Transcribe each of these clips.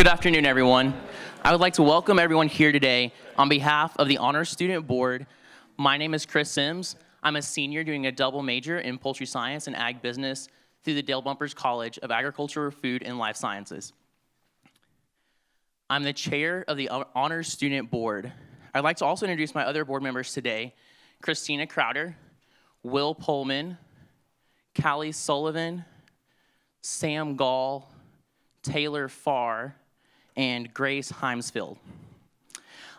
Good afternoon, everyone. I would like to welcome everyone here today on behalf of the Honors Student Board. My name is Chris Sims. I'm a senior doing a double major in poultry science and ag business through the Dale Bumpers College of Agriculture, Food, and Life Sciences. I'm the chair of the Honors Student Board. I'd like to also introduce my other board members today: Christina Crowder, Will Pullman, Callie Sullivan, Sam Gall, Taylor Farr, and Grace Heimsfield.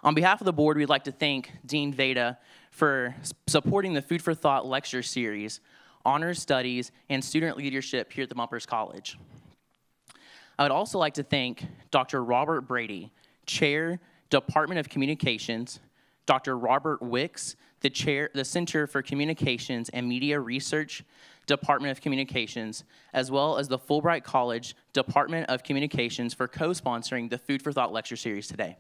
On behalf of the board, we'd like to thank Dean Veda for supporting the Food for Thought lecture series, honors studies, and student leadership here at the Bumpers College. I would also like to thank Dr. Robert Brady, Chair, Department of Communications, Dr. Robert Wicks, the Center for Communications and Media Research, Department of Communications, as well as the Fulbright College Department of Communications for co-sponsoring the Food for Thought lecture series today.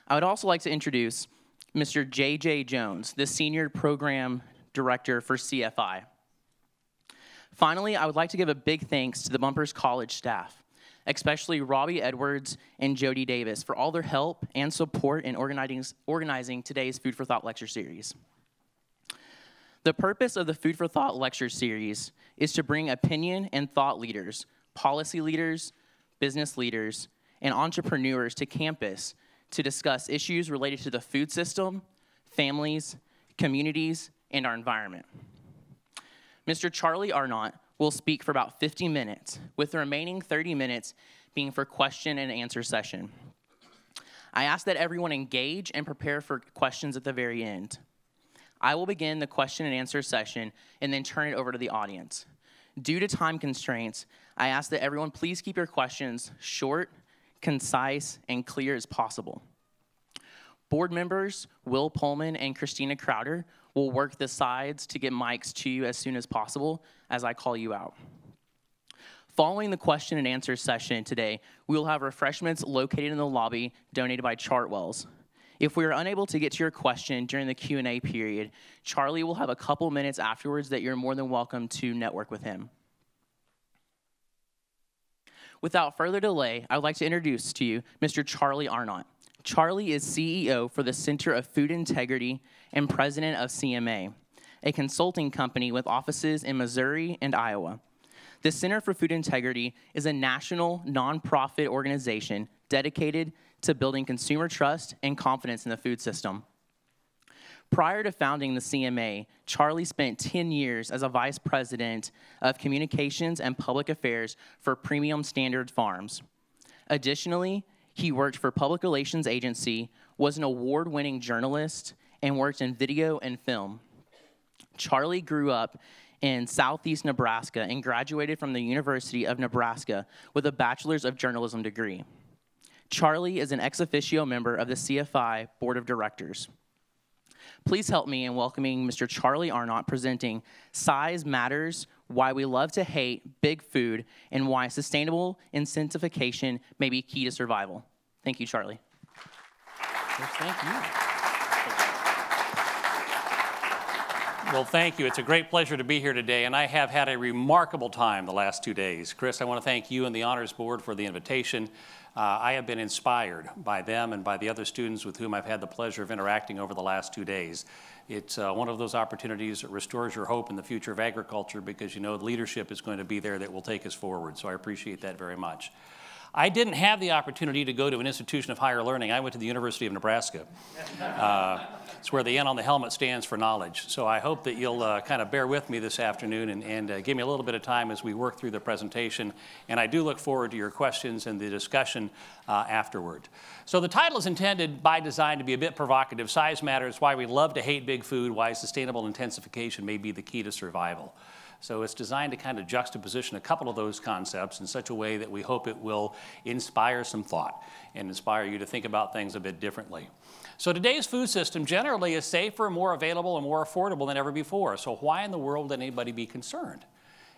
I would also like to introduce Mr. J.J. Jones, the Senior Program Director for CFI. Finally, I would like to give a big thanks to the Bumpers College staff, especially Robbie Edwards and Jody Davis, for all their help and support in organizing today's Food for Thought lecture series. The purpose of the Food for Thought lecture series is to bring opinion and thought leaders, policy leaders, business leaders, and entrepreneurs to campus to discuss issues related to the food system, families, communities, and our environment. Mr. Charlie Arnot will speak for about 50 minutes, with the remaining 30 minutes being for question and answer session. I ask that everyone engage and prepare for questions at the very end. I will begin the question and answer session and then turn it over to the audience. Due to time constraints, I ask that everyone please keep your questions short, concise, and clear as possible. Board members Will Pullman and Christina Crowder will work the sides to get mics to you as soon as possible as I call you out. Following the question and answer session today, we will have refreshments located in the lobby donated by Chartwells. If we are unable to get to your question during the Q&A period, Charlie will have a couple minutes afterwards that you're more than welcome to network with him. Without further delay, I would like to introduce to you Mr. Charlie Arnot. Charlie is CEO for the Center of Food Integrity and president of CMA, a consulting company with offices in Missouri and Iowa. The Center for Food Integrity is a national nonprofit organization dedicated to building consumer trust and confidence in the food system. Prior to founding the CMA, Charlie spent 10 years as a vice president of communications and public affairs for Premium Standard Farms. Additionally, he worked for Public Relations Agency, was an award-winning journalist, and worked in video and film. Charlie grew up in southeast Nebraska and graduated from the University of Nebraska with a Bachelor's of Journalism degree. Charlie is an ex officio member of the CFI Board of Directors. Please help me in welcoming Mr. Charlie Arnot, presenting Size Matters, Why We Love to Hate Big Food, and Why Sustainable Intensification May Be Key to Survival. Thank you, Charlie. Yes, thank you. Well, thank you. It's a great pleasure to be here today, and I have had a remarkable time the last 2 days. Chris, I want to thank you and the Honors Board for the invitation. I have been inspired by them and by the other students with whom I've had the pleasure of interacting over the last 2 days. It's one of those opportunities that restores your hope in the future of agriculture, because you know leadership is going to be there that will take us forward, so I appreciate that very much. I didn't have the opportunity to go to an institution of higher learning. I went to the University of Nebraska. It's where the N on the helmet stands for knowledge. So I hope that you'll kind of bear with me this afternoon and give me a little bit of time as we work through the presentation. And I do look forward to your questions and the discussion afterward. So the title is intended by design to be a bit provocative. Size Matters, Why We Love to Hate Big Food, Why Sustainable Intensification May Be the Key to Survival. So it's designed to kind of juxtaposition a couple of those concepts in such a way that we hope it will inspire some thought and inspire you to think about things a bit differently. So today's food system generally is safer, more available, and more affordable than ever before. So why in the world would anybody be concerned?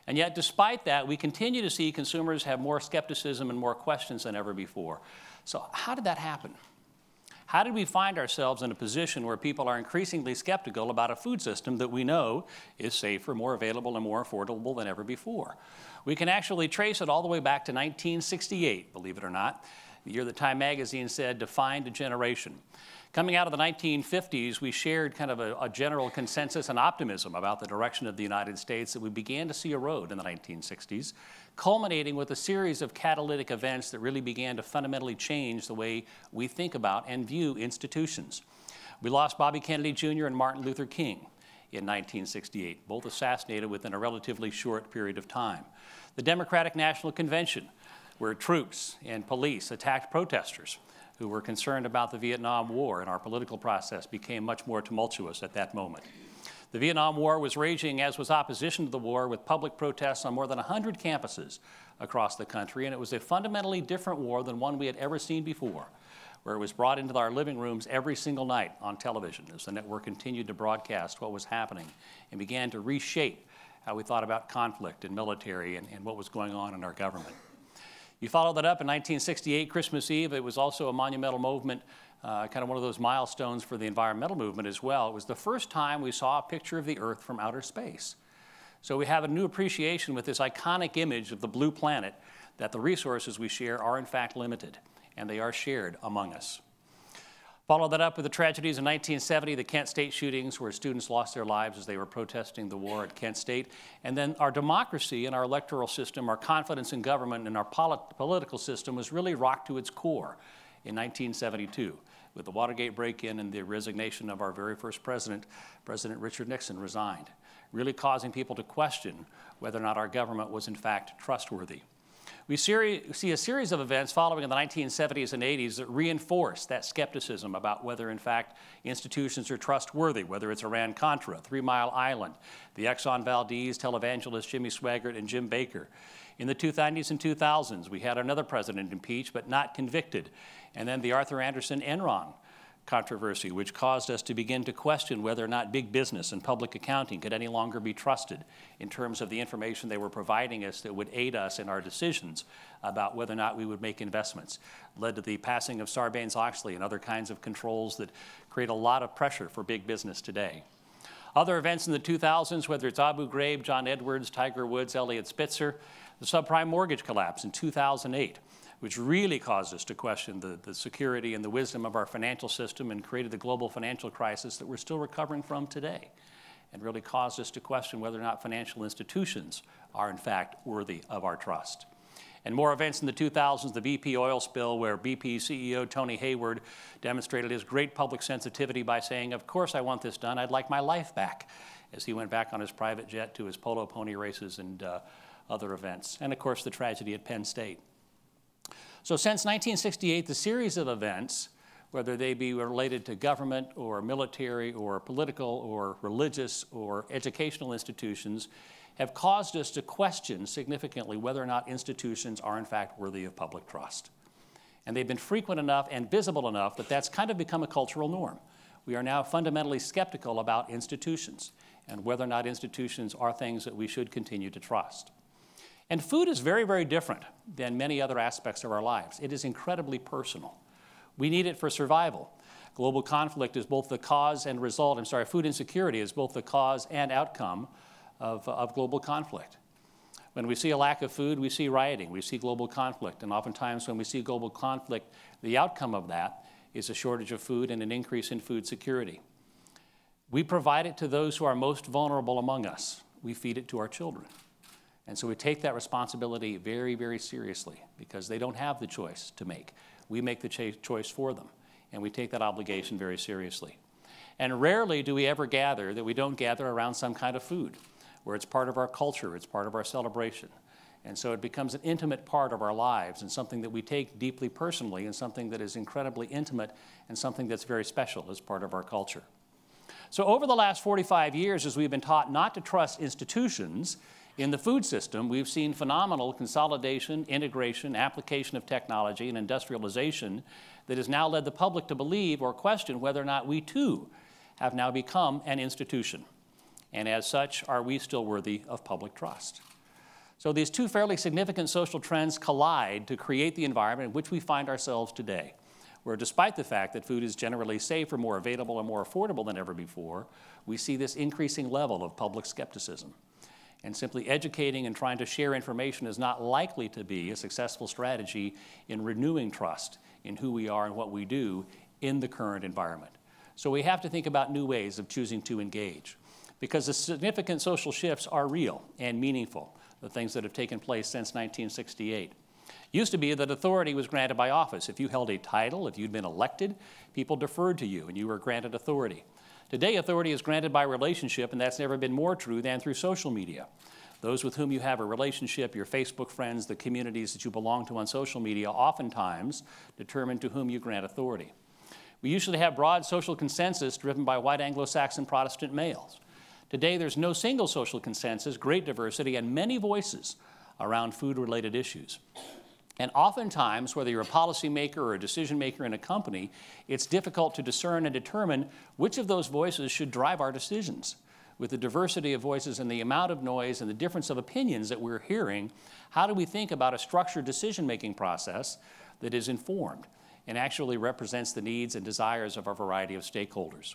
And yet, despite that, we continue to see consumers have more skepticism and more questions than ever before. So how did that happen? How did we find ourselves in a position where people are increasingly skeptical about a food system that we know is safer, more available, and more affordable than ever before? We can actually trace it all the way back to 1968, believe it or not, the year that Time magazine said defined a generation. Coming out of the 1950s, we shared kind of a general consensus and optimism about the direction of the United States that we began to see erode in the 1960s, culminating with a series of catalytic events that really began to fundamentally change the way we think about and view institutions. We lost Bobby Kennedy Jr. and Martin Luther King in 1968, both assassinated within a relatively short period of time. The Democratic National Convention, where troops and police attacked protesters who were concerned about the Vietnam War, and our political process became much more tumultuous at that moment. The Vietnam War was raging, as was opposition to the war, with public protests on more than 100 campuses across the country, and it was a fundamentally different war than one we had ever seen before, where it was brought into our living rooms every single night on television as the network continued to broadcast what was happening and began to reshape how we thought about conflict and military and what was going on in our government. You follow that up in 1968, Christmas Eve. It was also a monumental movement, kind of one of those milestones for the environmental movement as well. It was the first time we saw a picture of the Earth from outer space. So we have a new appreciation with this iconic image of the blue planet that the resources we share are in fact limited, and they are shared among us. Follow that up with the tragedies in 1970, the Kent State shootings, where students lost their lives as they were protesting the war at Kent State. And then our democracy and our electoral system, our confidence in government and our political system was really rocked to its core in 1972 with the Watergate break-in and the resignation of our very first president. President Richard Nixon resigned, really causing people to question whether or not our government was in fact trustworthy. We see a series of events following in the 1970s and 80s that reinforce that skepticism about whether, in fact, institutions are trustworthy, whether it's Iran-Contra, 3 Mile Island, the Exxon Valdez televangelist Jimmy Swaggart and Jim Baker. In the 1990s and 2000s, we had another president impeached but not convicted, and then the Arthur Andersen Enron controversy, which caused us to begin to question whether or not big business and public accounting could any longer be trusted in terms of the information they were providing us that would aid us in our decisions about whether or not we would make investments. Led to the passing of Sarbanes-Oxley and other kinds of controls that create a lot of pressure for big business today. Other events in the 2000s, whether it's Abu Ghraib, John Edwards, Tiger Woods, Elliot Spitzer, the subprime mortgage collapse in 2008, which really caused us to question the security and the wisdom of our financial system and created the global financial crisis that we're still recovering from today, and really caused us to question whether or not financial institutions are in fact worthy of our trust. And more events in the 2000s, the BP oil spill, where BP CEO Tony Hayward demonstrated his great public sensitivity by saying, "Of course I want this done, I'd like my life back," as he went back on his private jet to his polo pony races and other events. And of course the tragedy at Penn State. So since 1968, the series of events, whether they be related to government or military or political or religious or educational institutions, have caused us to question significantly whether or not institutions are in fact worthy of public trust. And they've been frequent enough and visible enough that that's kind of become a cultural norm. We are now fundamentally skeptical about institutions and whether or not institutions are things that we should continue to trust. And food is very, very different than many other aspects of our lives. It is incredibly personal. We need it for survival. Global conflict is both the cause and result, food insecurity is both the cause and outcome of global conflict. When we see a lack of food, we see rioting, we see global conflict, and oftentimes when we see global conflict, the outcome of that is a shortage of food and an increase in food security. We provide it to those who are most vulnerable among us. We feed it to our children. And so we take that responsibility very, very seriously because they don't have the choice to make. We make the choice for them, and we take that obligation very seriously. And rarely do we ever gather that we don't gather around some kind of food, where it's part of our culture, it's part of our celebration. And so it becomes an intimate part of our lives and something that we take deeply personally and something that is incredibly intimate and something that's very special as part of our culture. So over the last 45 years, as we've been taught not to trust institutions, in the food system, we've seen phenomenal consolidation, integration, application of technology, and industrialization that has now led the public to believe or question whether or not we too have now become an institution. And as such, are we still worthy of public trust? So these two fairly significant social trends collide to create the environment in which we find ourselves today, where despite the fact that food is generally safer, more available, and more affordable than ever before, we see this increasing level of public skepticism. And simply educating and trying to share information is not likely to be a successful strategy in renewing trust in who we are and what we do in the current environment. So we have to think about new ways of choosing to engage, because the significant social shifts are real and meaningful, the things that have taken place since 1968. It used to be that authority was granted by office. If you held a title, if you'd been elected, people deferred to you and you were granted authority. Today, authority is granted by relationship, and that's never been more true than through social media. Those with whom you have a relationship, your Facebook friends, the communities that you belong to on social media, oftentimes determine to whom you grant authority. We usually have broad social consensus driven by white Anglo-Saxon Protestant males. Today, there's no single social consensus, great diversity, and many voices around food-related issues. And oftentimes, whether you're a policymaker or a decision maker in a company, it's difficult to discern and determine which of those voices should drive our decisions. With the diversity of voices and the amount of noise and the difference of opinions that we're hearing, how do we think about a structured decision-making process that is informed and actually represents the needs and desires of a variety of stakeholders?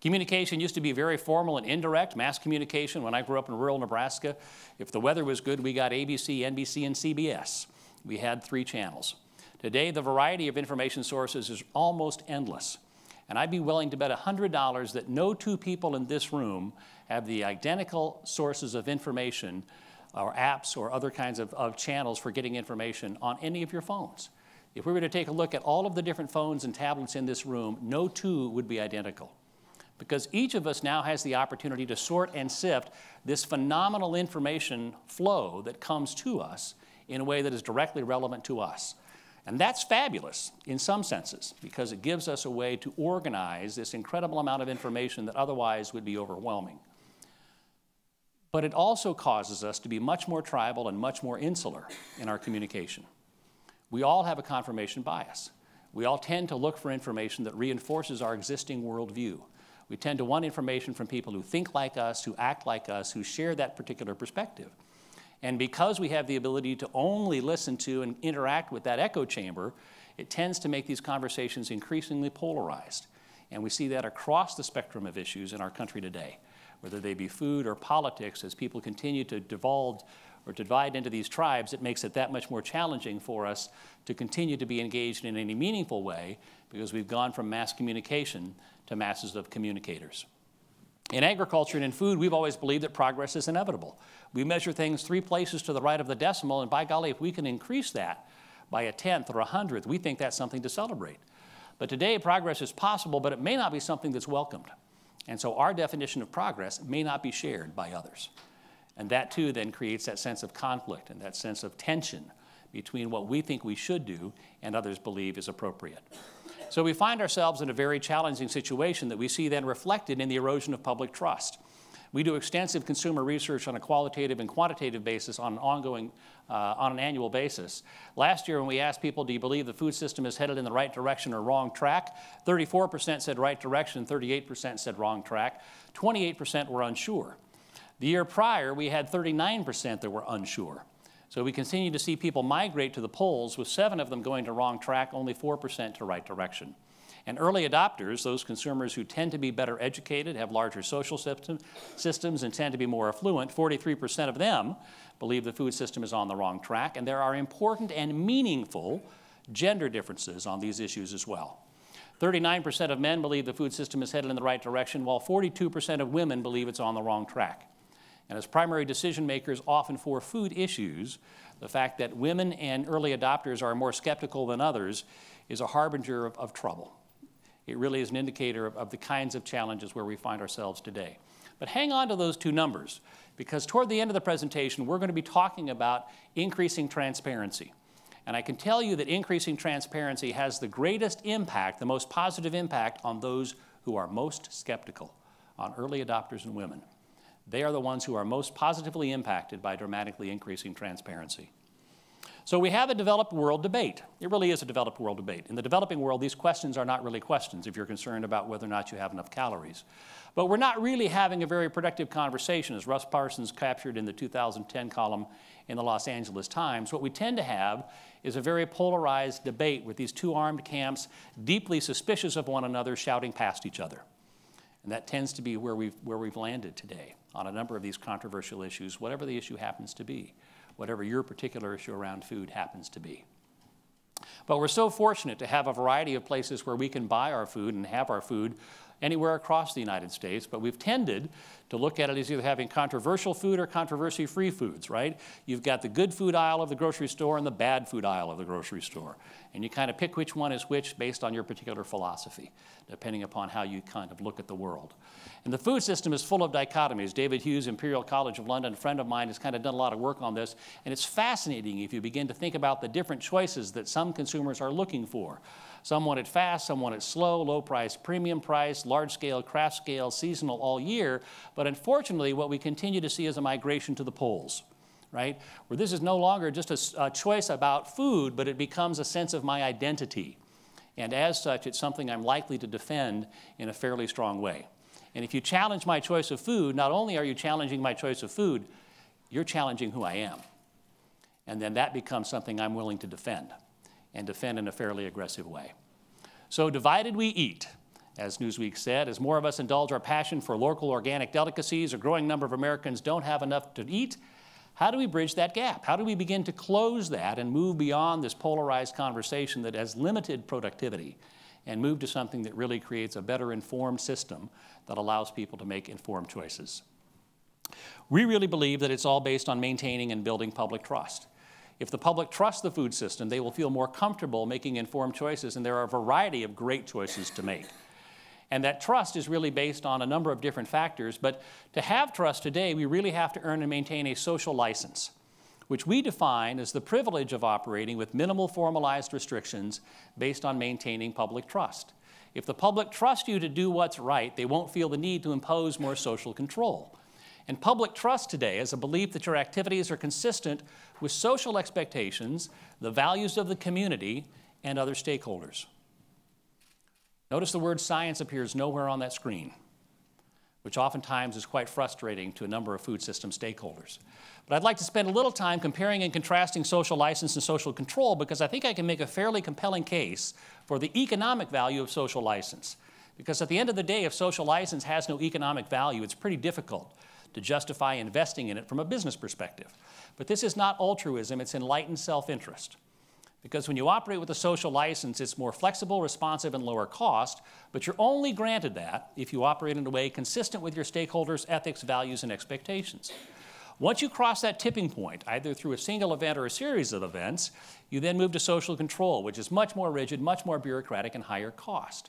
Communication used to be very formal and indirect, mass communication. When I grew up in rural Nebraska, if the weather was good, we got ABC, NBC, and CBS. We had 3 channels. Today, the variety of information sources is almost endless. And I'd be willing to bet $100 that no 2 people in this room have the identical sources of information or apps or other kinds of channels for getting information on any of your phones. If we were to take a look at all of the different phones and tablets in this room, no 2 would be identical. Because each of us now has the opportunity to sort and sift this phenomenal information flow that comes to us in a way that is directly relevant to us. And that's fabulous in some senses, because it gives us a way to organize this incredible amount of information that otherwise would be overwhelming. But it also causes us to be much more tribal and much more insular in our communication. We all have a confirmation bias. We all tend to look for information that reinforces our existing worldview. We tend to want information from people who think like us, who act like us, who share that particular perspective. And because we have the ability to only listen to and interact with that echo chamber, it tends to make these conversations increasingly polarized. And we see that across the spectrum of issues in our country today, whether they be food or politics. As people continue to divide into these tribes, it makes it that much more challenging for us to continue to be engaged in any meaningful way, because we've gone from mass communication to masses of communicators. In agriculture and in food, we've always believed that progress is inevitable. We measure things 3 places to the right of the decimal, and by golly, if we can increase that by a 10th or a 100th, we think that's something to celebrate. But today, progress is possible, but it may not be something that's welcomed. And so our definition of progress may not be shared by others. And that, too, then creates that sense of conflict and that sense of tension between what we think we should do and others believe is appropriate. So we find ourselves in a very challenging situation that we see then reflected in the erosion of public trust. We do extensive consumer research on a qualitative and quantitative basis on an annual basis. Last year, when we asked people, do you believe the food system is headed in the right direction or wrong track, 34% said right direction, 38% said wrong track, 28% were unsure. The year prior, we had 39% that were unsure. So we continue to see people migrate to the polls, with 7 of them going to wrong track, only 4% to right direction. And early adopters, those consumers who tend to be better educated, have larger social systems, and tend to be more affluent, 43% of them believe the food system is on the wrong track. And there are important and meaningful gender differences on these issues as well. 39% of men believe the food system is headed in the right direction, while 42% of women believe it's on the wrong track. And as primary decision makers often for food issues, the fact that women and early adopters are more skeptical than others is a harbinger of trouble. It really is an indicator of the kinds of challenges where we find ourselves today. But hang on to those 2 numbers, because toward the end of the presentation, we're going to be talking about increasing transparency. And I can tell you that increasing transparency has the greatest impact, the most positive impact, on those who are most skeptical, on early adopters and women. They are the ones who are most positively impacted by dramatically increasing transparency. So we have a developed world debate. It really is a developed world debate. In the developing world, these questions are not really questions if you're concerned about whether or not you have enough calories. But we're not really having a very productive conversation, as Russ Parsons captured in the 2010 column in the Los Angeles Times. What we tend to have is a very polarized debate with these two armed camps deeply suspicious of one another shouting past each other. And that tends to be where we've landed today on a number of these controversial issues, whatever the issue happens to be, whatever your particular issue around food happens to be. But we're so fortunate to have a variety of places where we can buy our food and have our food anywhere across the United States, but we've tended to look at it as either having controversial food or controversy-free foods, right? You've got the good food aisle of the grocery store and the bad food aisle of the grocery store. And you kind of pick which one is which based on your particular philosophy, depending upon how you kind of look at the world. And the food system is full of dichotomies. David Hughes, Imperial College of London, a friend of mine, has kind of done a lot of work on this, and it's fascinating if you begin to think about the different choices that some consumers are looking for. Some want it fast, some want it slow, low price, premium price, large scale, craft scale, seasonal all year. But unfortunately, what we continue to see is a migration to the poles, right? Where this is no longer just a choice about food, but it becomes a sense of my identity. And as such, it's something I'm likely to defend in a fairly strong way. And if you challenge my choice of food, not only are you challenging my choice of food, you're challenging who I am. And then that becomes something I'm willing to defend, and defend in a fairly aggressive way. So divided we eat, as Newsweek said. As more of us indulge our passion for local organic delicacies, a growing number of Americans don't have enough to eat. How do we bridge that gap? How do we begin to close that and move beyond this polarized conversation that has limited productivity and move to something that really creates a better informed system that allows people to make informed choices? We really believe that it's all based on maintaining and building public trust. If the public trusts the food system, they will feel more comfortable making informed choices, and there are a variety of great choices to make. And that trust is really based on a number of different factors, but to have trust today, we really have to earn and maintain a social license, which we define as the privilege of operating with minimal formalized restrictions based on maintaining public trust. If the public trusts you to do what's right, they won't feel the need to impose more social control. And public trust today is a belief that your activities are consistent with social expectations, the values of the community, and other stakeholders. Notice the word science appears nowhere on that screen, which oftentimes is quite frustrating to a number of food system stakeholders. But I'd like to spend a little time comparing and contrasting social license and social control, because I think I can make a fairly compelling case for the economic value of social license. Because at the end of the day, if social license has no economic value, it's pretty difficult to justify investing in it from a business perspective. But this is not altruism, it's enlightened self-interest. Because when you operate with a social license, it's more flexible, responsive, and lower cost, but you're only granted that if you operate in a way consistent with your stakeholders' ethics, values, and expectations. Once you cross that tipping point, either through a single event or a series of events, you then move to social control, which is much more rigid, much more bureaucratic, and higher cost.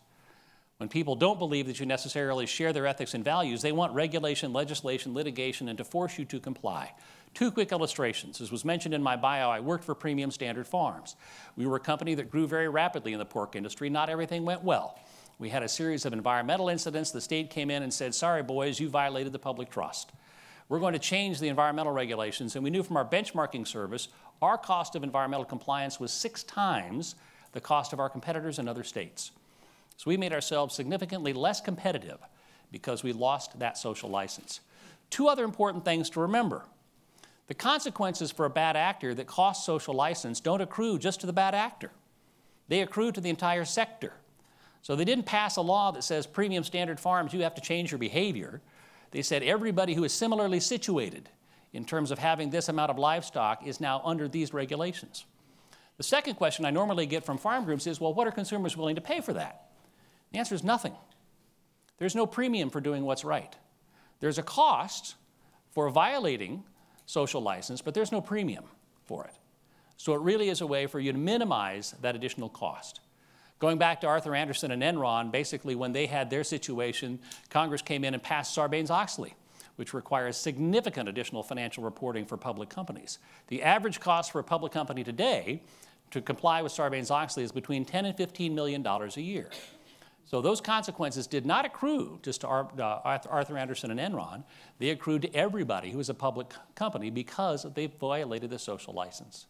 When people don't believe that you necessarily share their ethics and values, they want regulation, legislation, litigation, and to force you to comply. Two quick illustrations. As was mentioned in my bio, I worked for Premium Standard Farms. We were a company that grew very rapidly in the pork industry. Not everything went well. We had a series of environmental incidents. The state came in and said, sorry, boys, you violated the public trust. We're going to change the environmental regulations. And we knew from our benchmarking service, our cost of environmental compliance was 6 times the cost of our competitors in other states. So we made ourselves significantly less competitive because we lost that social license. Two other important things to remember. The consequences for a bad actor that cost social license don't accrue just to the bad actor. They accrue to the entire sector. So they didn't pass a law that says Premium Standard Farms, you have to change your behavior. They said everybody who is similarly situated in terms of having this amount of livestock is now under these regulations. The second question I normally get from farm groups is, well, what are consumers willing to pay for that? The answer is nothing. There's no premium for doing what's right. There's a cost for violating social license, but there's no premium for it. So it really is a way for you to minimize that additional cost. Going back to Arthur Andersen and Enron, basically when they had their situation, Congress came in and passed Sarbanes-Oxley, which requires significant additional financial reporting for public companies. The average cost for a public company today to comply with Sarbanes-Oxley is between $10 and $15 million a year. So those consequences did not accrue just to Arthur Andersen and Enron. They accrued to everybody who was a public company because they violated the social license.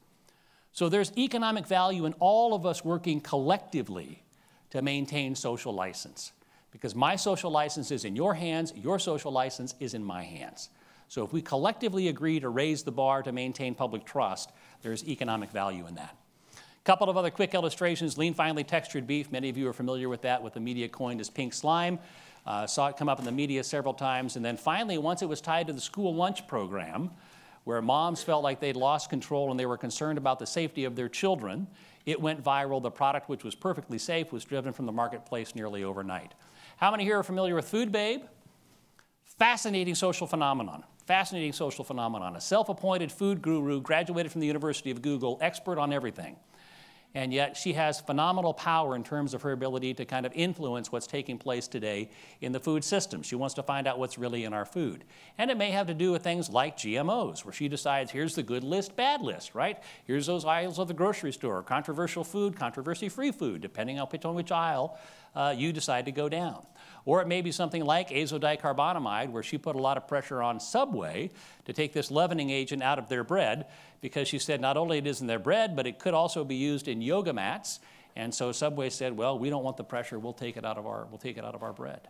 So there's economic value in all of us working collectively to maintain social license, because my social license is in your hands, your social license is in my hands. So if we collectively agree to raise the bar to maintain public trust, there's economic value in that. A couple of other quick illustrations. Lean, finely textured beef. Many of you are familiar with that, what the media coined as pink slime. Saw it come up in the media several times. And then finally, once it was tied to the school lunch program, where moms felt like they'd lost control and they were concerned about the safety of their children, it went viral. The product, which was perfectly safe, was driven from the marketplace nearly overnight. How many here are familiar with Food Babe? Fascinating social phenomenon. Fascinating social phenomenon. A self-appointed food guru, graduated from the University of Google, expert on everything. And yet she has phenomenal power in terms of her ability to kind of influence what's taking place today in the food system. She wants to find out what's really in our food. And it may have to do with things like GMOs, where she decides here's the good list, bad list, right? Here's those aisles of the grocery store, controversial food, controversy-free food, depending on which aisle you decide to go down. Or it may be something like azodicarbonamide, where she put a lot of pressure on Subway to take this leavening agent out of their bread, because she said not only it is in their bread, but it could also be used in yoga mats. And so Subway said, well, we don't want the pressure, we'll take it out of our bread.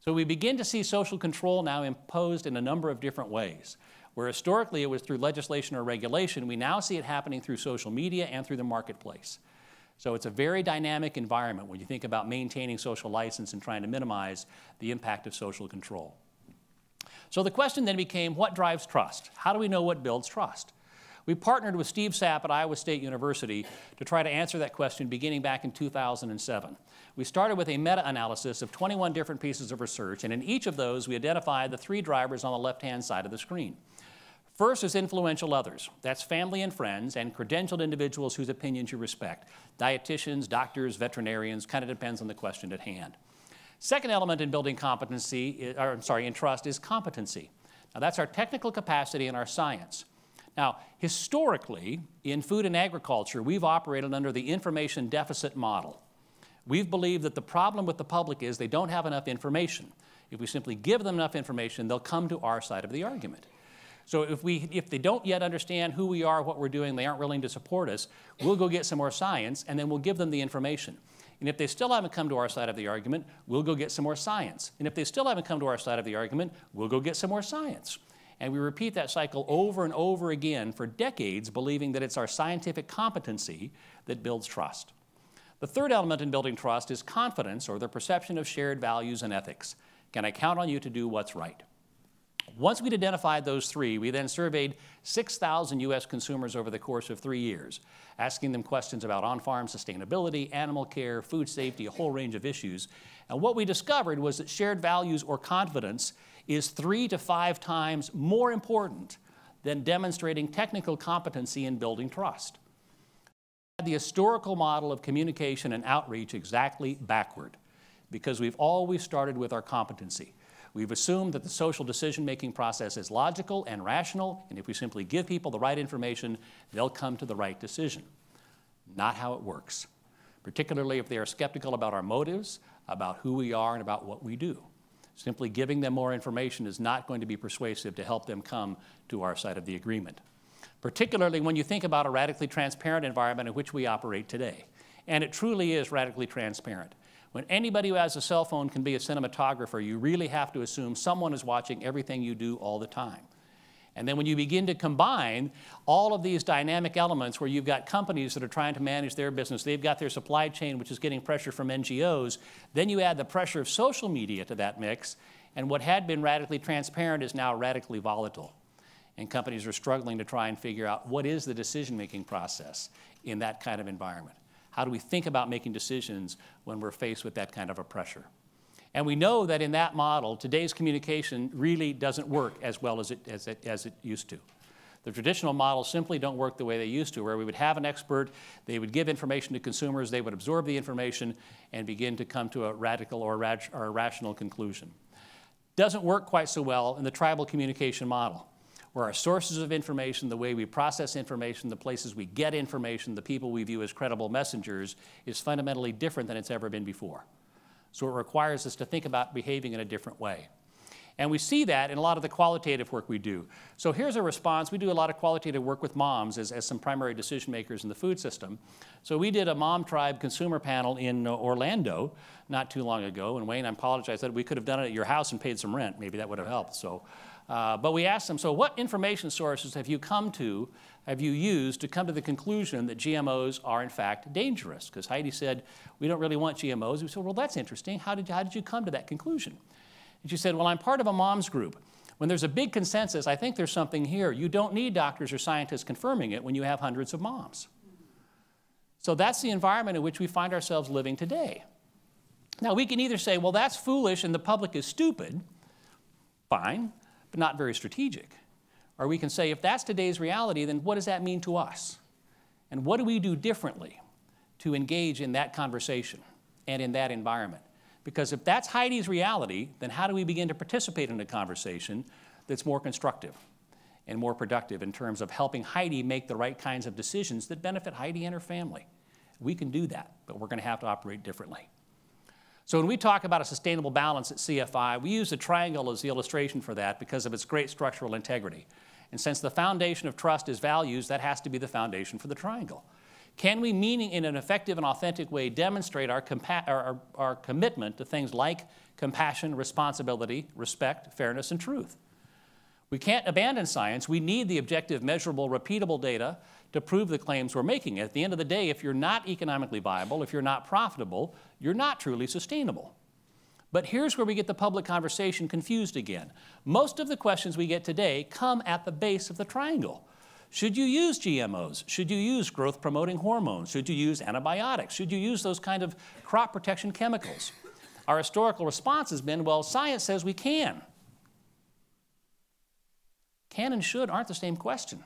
So we begin to see social control now imposed in a number of different ways. Where historically it was through legislation or regulation, we now see it happening through social media and through the marketplace. So it's a very dynamic environment when you think about maintaining social license and trying to minimize the impact of social control. So the question then became, what drives trust? How do we know what builds trust? We partnered with Steve Sapp at Iowa State University to try to answer that question beginning back in 2007. We started with a meta-analysis of 21 different pieces of research, and in each of those we identified the three drivers on the left-hand side of the screen. First is influential others. That's family and friends and credentialed individuals whose opinions you respect. Dietitians, doctors, veterinarians, kind of depends on the question at hand. Second element in building in trust is competency. Now that's our technical capacity and our science. Now, historically, in food and agriculture, we've operated under the information deficit model. We've believed that the problem with the public is they don't have enough information. If we simply give them enough information, they'll come to our side of the argument. So if they don't yet understand who we are, what we're doing, they aren't willing to support us, we'll go get some more science, and then we'll give them the information. And if they still haven't come to our side of the argument, we'll go get some more science. And if they still haven't come to our side of the argument, we'll go get some more science. And we repeat that cycle over and over again for decades, believing that it's our scientific competency that builds trust. The third element in building trust is confidence, or the perception of shared values and ethics. Can I count on you to do what's right? Once we'd identified those three, we then surveyed 6,000 U.S. consumers over the course of 3 years, asking them questions about on-farm sustainability, animal care, food safety, a whole range of issues. And what we discovered was that shared values or confidence is 3 to 5 times more important than demonstrating technical competency in building trust. The historical model of communication and outreach exactly backward, because we've always started with our competency. We've assumed that the social decision-making process is logical and rational, and if we simply give people the right information, they'll come to the right decision. Not how it works, particularly if they are skeptical about our motives, about who we are, and about what we do. Simply giving them more information is not going to be persuasive to help them come to our side of the agreement, particularly when you think about a radically transparent environment in which we operate today. And it truly is radically transparent. When anybody who has a cell phone can be a cinematographer, you really have to assume someone is watching everything you do all the time. And then when you begin to combine all of these dynamic elements where you've got companies that are trying to manage their business, they've got their supply chain which is getting pressure from NGOs, then you add the pressure of social media to that mix, and what had been radically transparent is now radically volatile. And companies are struggling to try and figure out what is the decision-making process in that kind of environment. How do we think about making decisions when we're faced with that kind of a pressure? And we know that in that model, today's communication really doesn't work as well as it used to. The traditional models simply don't work the way they used to, where we would have an expert, they would give information to consumers, they would absorb the information and begin to come to a radical or a rational conclusion. Doesn't work quite so well in the tribal communication model, where our sources of information, the way we process information, the places we get information, the people we view as credible messengers is fundamentally different than it's ever been before. So it requires us to think about behaving in a different way. And we see that in a lot of the qualitative work we do. So here's a response. We do a lot of qualitative work with moms as some primary decision makers in the food system. So we did a Mom Tribe consumer panel in Orlando not too long ago. And Wayne, I apologize that we could have done it at your house and paid some rent. Maybe that would have helped. So, but we asked them, so what information sources have you used to come to the conclusion that GMOs are in fact dangerous? Because Heidi said, we don't really want GMOs. We said, well, that's interesting. How did you come to that conclusion? And she said, well, I'm part of a mom's group. When there's a big consensus, I think there's something here. You don't need doctors or scientists confirming it when you have hundreds of moms. So that's the environment in which we find ourselves living today. Now, we can either say, well, that's foolish and the public is stupid, fine, but not very strategic. Or we can say, if that's today's reality, then what does that mean to us? And what do we do differently to engage in that conversation and in that environment? Because if that's Heidi's reality, then how do we begin to participate in a conversation that's more constructive and more productive in terms of helping Heidi make the right kinds of decisions that benefit Heidi and her family? We can do that, but we're going to have to operate differently. So when we talk about a sustainable balance at CFI, we use the triangle as the illustration for that because of its great structural integrity. And since the foundation of trust is values, that has to be the foundation for the triangle. Can we, in an effective and authentic way, demonstrate our commitment to things like compassion, responsibility, respect, fairness, and truth? We can't abandon science. We need the objective, measurable, repeatable data to prove the claims we're making. At the end of the day, if you're not economically viable, if you're not profitable, you're not truly sustainable. But here's where we get the public conversation confused again. Most of the questions we get today come at the base of the triangle. Should you use GMOs? Should you use growth-promoting hormones? Should you use antibiotics? Should you use those kind of crop protection chemicals? Our historical response has been, well, science says we can. Can and should aren't the same question.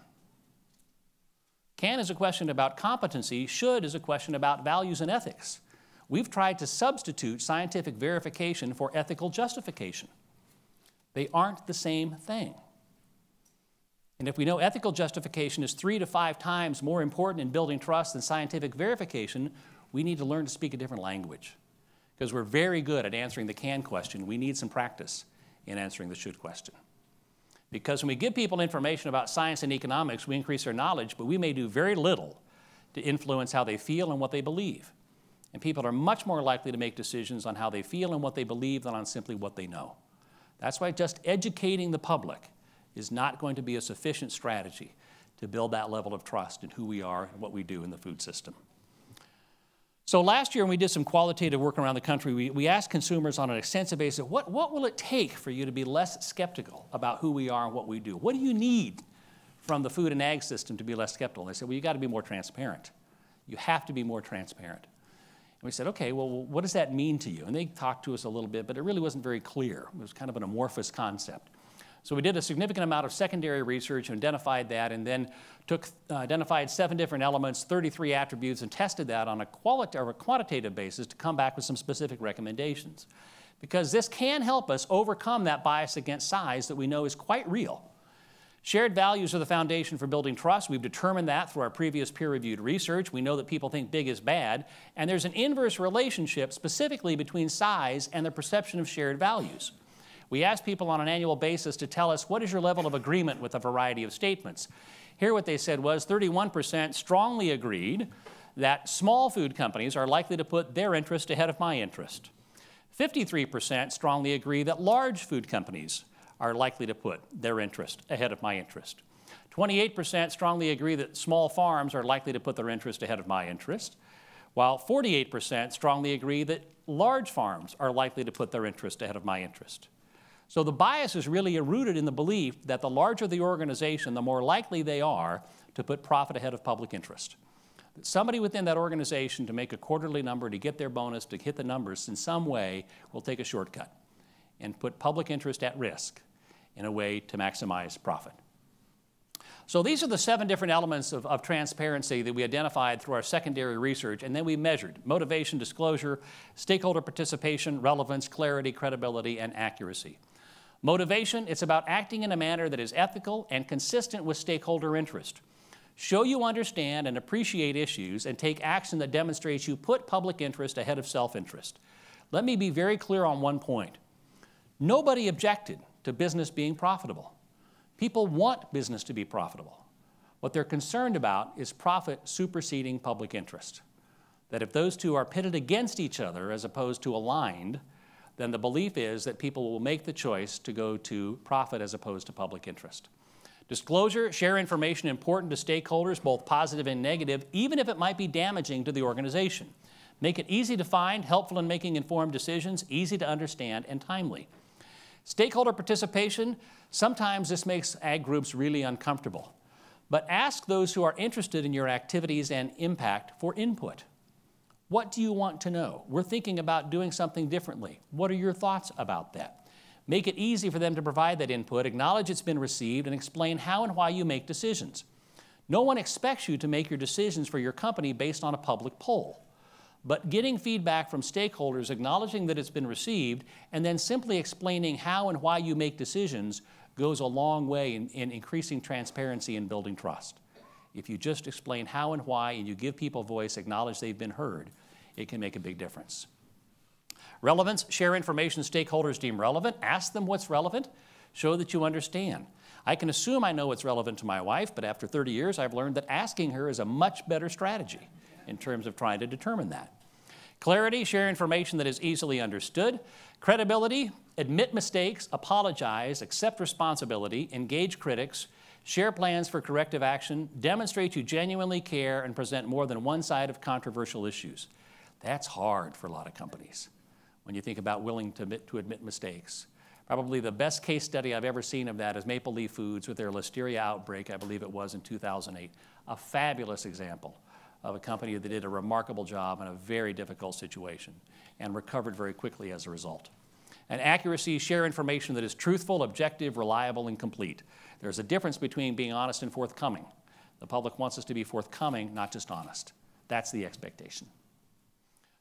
Can is a question about competency. Should is a question about values and ethics. We've tried to substitute scientific verification for ethical justification. They aren't the same thing. And if we know ethical justification is 3 to 5 times more important in building trust than scientific verification, we need to learn to speak a different language. Because we're very good at answering the can question. We need some practice in answering the should question. Because when we give people information about science and economics, we increase their knowledge, but we may do very little to influence how they feel and what they believe. And people are much more likely to make decisions on how they feel and what they believe than on simply what they know. That's why just educating the public is not going to be a sufficient strategy to build that level of trust in who we are and what we do in the food system. So last year when we did some qualitative work around the country, we asked consumers on an extensive basis, what will it take for you to be less skeptical about who we are and what we do? What do you need from the food and ag system to be less skeptical? And they said, well, you got to be more transparent. You have to be more transparent. And we said, okay, well, what does that mean to you? And they talked to us a little bit, but it really wasn't very clear. It was kind of an amorphous concept. So we did a significant amount of secondary research and identified that, and then identified 7 different elements, 33 attributes, and tested that on a quantitative basis to come back with some specific recommendations. Because this can help us overcome that bias against size that we know is quite real. Shared values are the foundation for building trust. We've determined that through our previous peer-reviewed research. We know that people think big is bad, and there's an inverse relationship specifically between size and the perception of shared values. We ask people on an annual basis to tell us what is your level of agreement with a variety of statements. Here what they said was 31% strongly agreed that small food companies are likely to put their interest ahead of my interest. 53% strongly agree that large food companies are likely to put their interest ahead of my interest. 28% strongly agree that small farms are likely to put their interest ahead of my interest, while 48% strongly agree that large farms are likely to put their interest ahead of my interest. So the bias is really rooted in the belief that the larger the organization, the more likely they are to put profit ahead of public interest. That somebody within that organization to make a quarterly number, to get their bonus, to hit the numbers in some way will take a shortcut and put public interest at risk in a way to maximize profit. So these are the 7 different elements of transparency that we identified through our secondary research, and then we measured motivation, disclosure, stakeholder participation, relevance, clarity, credibility, and accuracy. Motivation, it's about acting in a manner that is ethical and consistent with stakeholder interest. Show you understand and appreciate issues and take action that demonstrates you put public interest ahead of self-interest. Let me be very clear on one point. Nobody objected to business being profitable. People want business to be profitable. What they're concerned about is profit superseding public interest. That if those two are pitted against each other as opposed to aligned, then the belief is that people will make the choice to go to profit as opposed to public interest. Disclosure, share information important to stakeholders, both positive and negative, even if it might be damaging to the organization. Make it easy to find, helpful in making informed decisions, easy to understand, and timely. Stakeholder participation, sometimes this makes ag groups really uncomfortable. But ask those who are interested in your activities and impact for input. What do you want to know? We're thinking about doing something differently. What are your thoughts about that? Make it easy for them to provide that input, acknowledge it's been received, and explain how and why you make decisions. No one expects you to make your decisions for your company based on a public poll. But getting feedback from stakeholders, acknowledging that it's been received, and then simply explaining how and why you make decisions goes a long way in increasing transparency and building trust. If you just explain how and why and you give people voice, acknowledge they've been heard, it can make a big difference. Relevance, share information stakeholders deem relevant. Ask them what's relevant. Show that you understand. I can assume I know what's relevant to my wife, but after 30 years, I've learned that asking her is a much better strategy in terms of trying to determine that. Clarity, share information that is easily understood. Credibility, admit mistakes, apologize, accept responsibility, engage critics, share plans for corrective action, demonstrate you genuinely care, and present more than one side of controversial issues. That's hard for a lot of companies when you think about willing to admit mistakes. Probably the best case study I've ever seen of that is Maple Leaf Foods with their Listeria outbreak, I believe it was in 2008. A fabulous example of a company that did a remarkable job in a very difficult situation and recovered very quickly as a result. And accuracy, share information that is truthful, objective, reliable, and complete. There's a difference between being honest and forthcoming. The public wants us to be forthcoming, not just honest. That's the expectation.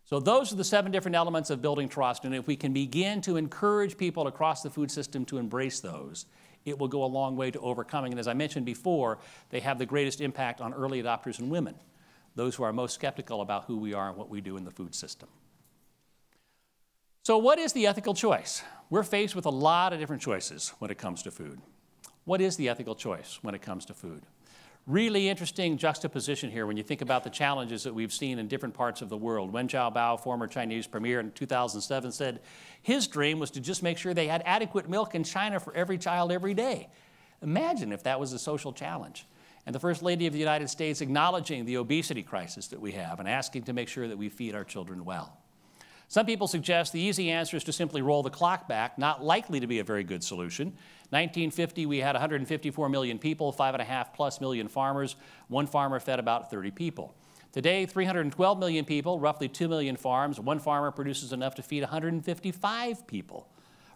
So those are the 7 different elements of building trust, and if we can begin to encourage people across the food system to embrace those, it will go a long way to overcoming. And as I mentioned before, they have the greatest impact on early adopters and women, those who are most skeptical about who we are and what we do in the food system. So what is the ethical choice? We're faced with a lot of different choices when it comes to food. What is the ethical choice when it comes to food? Really interesting juxtaposition here when you think about the challenges that we've seen in different parts of the world. Wen Jiabao, former Chinese premier in 2007, said his dream was to just make sure they had adequate milk in China for every child every day. Imagine if that was a social challenge. And the First Lady of the United States acknowledging the obesity crisis that we have and asking to make sure that we feed our children well. Some people suggest the easy answer is to simply roll the clock back, not likely to be a very good solution. 1950, we had 154 million people, 5.5+ million farmers. One farmer fed about 30 people. Today, 312 million people, roughly 2 million farms. One farmer produces enough to feed 155 people.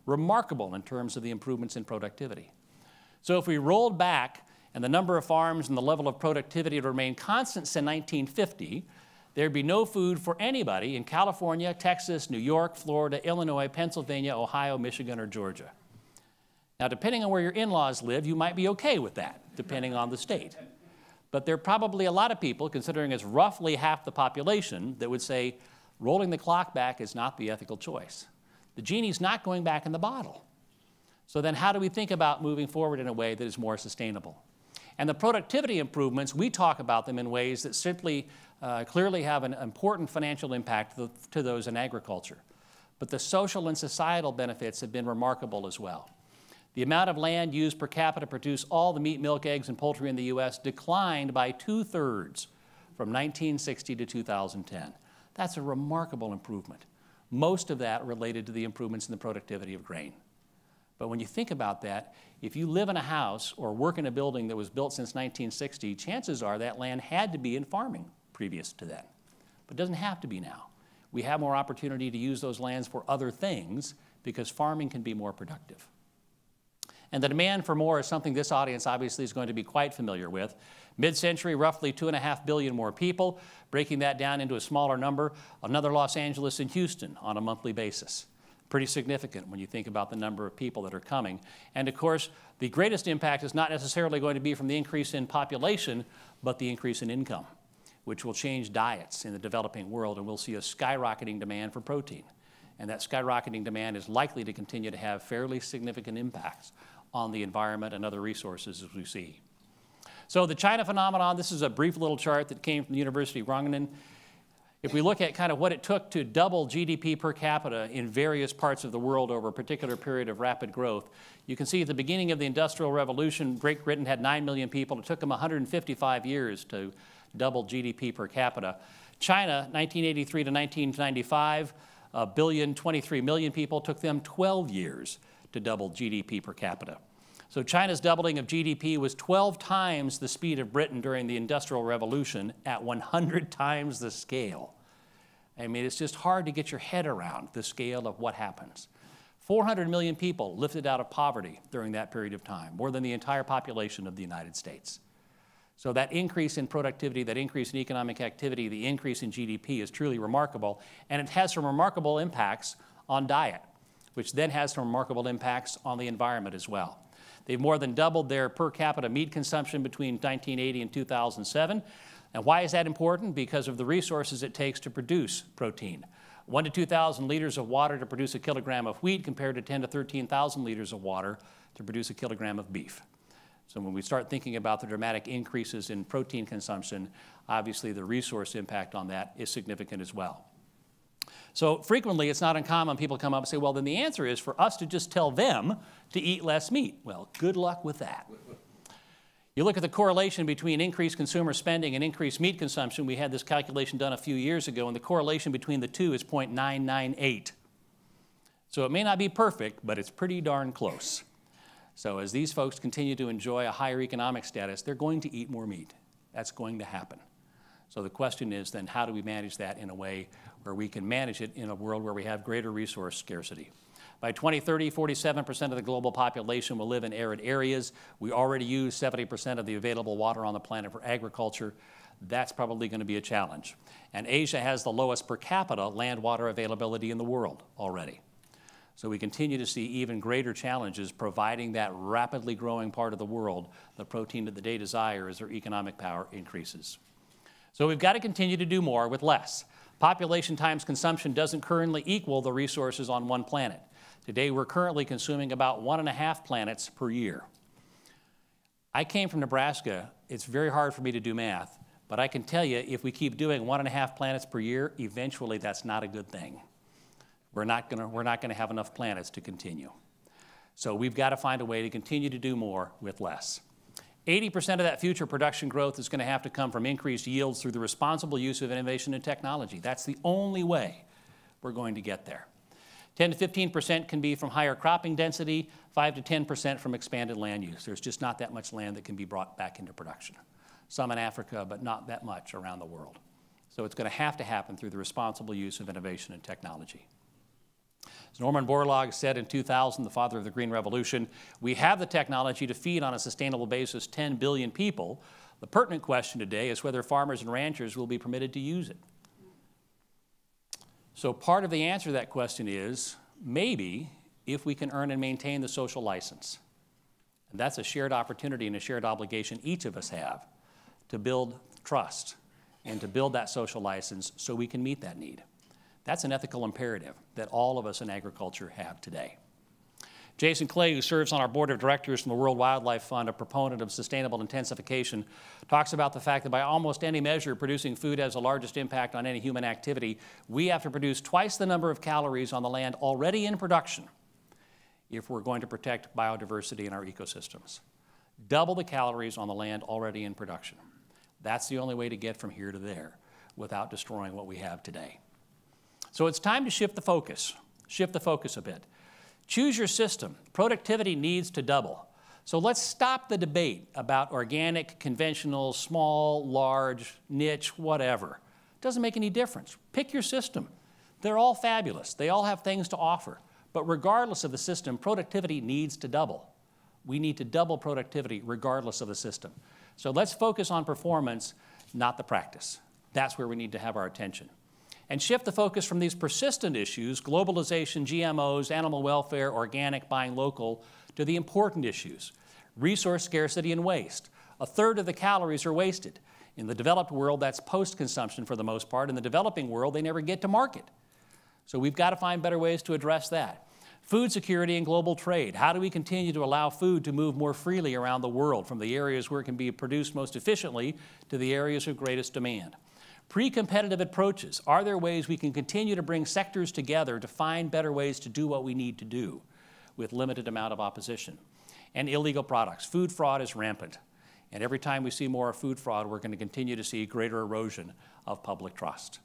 Remarkable in terms of the improvements in productivity. So if we rolled back and the number of farms and the level of productivity had remained constant since 1950, there'd be no food for anybody in California, Texas, New York, Florida, Illinois, Pennsylvania, Ohio, Michigan, or Georgia. Now, depending on where your in-laws live, you might be okay with that, depending on the state. But there are probably a lot of people, considering it's roughly half the population, that would say rolling the clock back is not the ethical choice. The genie's not going back in the bottle. So then how do we think about moving forward in a way that is more sustainable? And the productivity improvements, we talk about them in ways that simply clearly have an important financial impact to those in agriculture. But the social and societal benefits have been remarkable as well. The amount of land used per capita to produce all the meat, milk, eggs, and poultry in the U.S. declined by 2/3 from 1960 to 2010. That's a remarkable improvement. Most of that related to the improvements in the productivity of grain. But when you think about that, if you live in a house or work in a building that was built since 1960, chances are that land had to be in farming previous to that. But it doesn't have to be now. We have more opportunity to use those lands for other things because farming can be more productive. And the demand for more is something this audience obviously is going to be quite familiar with. Mid-century, roughly 2.5 billion more people. Breaking that down into a smaller number, another Los Angeles and Houston on a monthly basis. Pretty significant when you think about the number of people that are coming. And of course, the greatest impact is not necessarily going to be from the increase in population, but the increase in income, which will change diets in the developing world, and we'll see a skyrocketing demand for protein. And that skyrocketing demand is likely to continue to have fairly significant impacts on the environment and other resources as we see. So the China phenomenon, this is a brief little chart that came from the University of Groningen. If we look at kind of what it took to double GDP per capita in various parts of the world over a particular period of rapid growth, you can see at the beginning of the Industrial Revolution, Great Britain had 9 million people. It took them 155 years to double GDP per capita. China, 1983 to 1995, 1,023 million people, took them 12 years to double GDP per capita. So China's doubling of GDP was 12 times the speed of Britain during the Industrial Revolution at 100 times the scale. I mean, it's just hard to get your head around the scale of what happens. 400 million people lifted out of poverty during that period of time, more than the entire population of the United States. So that increase in productivity, that increase in economic activity, the increase in GDP is truly remarkable, and it has some remarkable impacts on diet, which then has some remarkable impacts on the environment as well. They've more than doubled their per capita meat consumption between 1980 and 2007. And why is that important? Because of the resources it takes to produce protein. 1 to 2,000 liters of water to produce a kilogram of wheat compared to 10 to 13,000 liters of water to produce a kilogram of beef. So when we start thinking about the dramatic increases in protein consumption, obviously the resource impact on that is significant as well. So frequently, it's not uncommon people come up and say, well, then the answer is for us to just tell them to eat less meat. Well, good luck with that. You look at the correlation between increased consumer spending and increased meat consumption. We had this calculation done a few years ago, and the correlation between the two is 0.998. So it may not be perfect, but it's pretty darn close. So as these folks continue to enjoy a higher economic status, they're going to eat more meat. That's going to happen. So the question is then, how do we manage that in a way where we can manage it in a world where we have greater resource scarcity? By 2030, 47% of the global population will live in arid areas. We already use 70% of the available water on the planet for agriculture. That's probably going to be a challenge. And Asia has the lowest per capita land water availability in the world already. So we continue to see even greater challenges providing that rapidly growing part of the world the protein that they desire as their economic power increases. So we've got to continue to do more with less. Population times consumption doesn't currently equal the resources on one planet. Today we're currently consuming about 1.5 planets per year. I came from Nebraska. It's very hard for me to do math, but I can tell you if we keep doing 1.5 planets per year, eventually that's not a good thing. We're not going to have enough planets to continue. So we've got to find a way to continue to do more with less. 80% of that future production growth is going to have to come from increased yields through the responsible use of innovation and technology. That's the only way we're going to get there. 10 to 15% can be from higher cropping density, 5 to 10% from expanded land use. There's just not that much land that can be brought back into production. Some in Africa, but not that much around the world. So it's going to happen through the responsible use of innovation and technology. As Norman Borlaug said in 2000, the father of the Green Revolution, we have the technology to feed on a sustainable basis 10 billion people. The pertinent question today is whether farmers and ranchers will be permitted to use it. So part of the answer to that question is maybe if we can earn and maintain the social license. And that's a shared opportunity and a shared obligation each of us have to build trust and to build that social license so we can meet that need. That's an ethical imperative that all of us in agriculture have today. Jason Clay, who serves on our board of directors from the World Wildlife Fund, a proponent of sustainable intensification, talks about the fact that by almost any measure, producing food has the largest impact on any human activity. We have to produce twice the number of calories on the land already in production if we're going to protect biodiversity in our ecosystems. Double the calories on the land already in production. That's the only way to get from here to there without destroying what we have today. So it's time to shift the focus a bit. Choose your system. Productivity needs to double. So let's stop the debate about organic, conventional, small, large, niche, whatever. It doesn't make any difference. Pick your system. They're all fabulous. They all have things to offer. But regardless of the system, productivity needs to double. We need to double productivity regardless of the system. So let's focus on performance, not the practice. That's where we need to have our attention. And shift the focus from these persistent issues, globalization, GMOs, animal welfare, organic, buying local, to the important issues, resource scarcity and waste. 1/3 of the calories are wasted. In the developed world, that's post-consumption for the most part. In the developing world, they never get to market. So we've got to find better ways to address that. Food security and global trade. How do we continue to allow food to move more freely around the world from the areas where it can be produced most efficiently to the areas of greatest demand? Pre-competitive approaches. Are there ways we can continue to bring sectors together to find better ways to do what we need to do with limited amount of opposition? And illegal products. Food fraud is rampant. And every time we see more food fraud, we're going to continue to see greater erosion of public trust.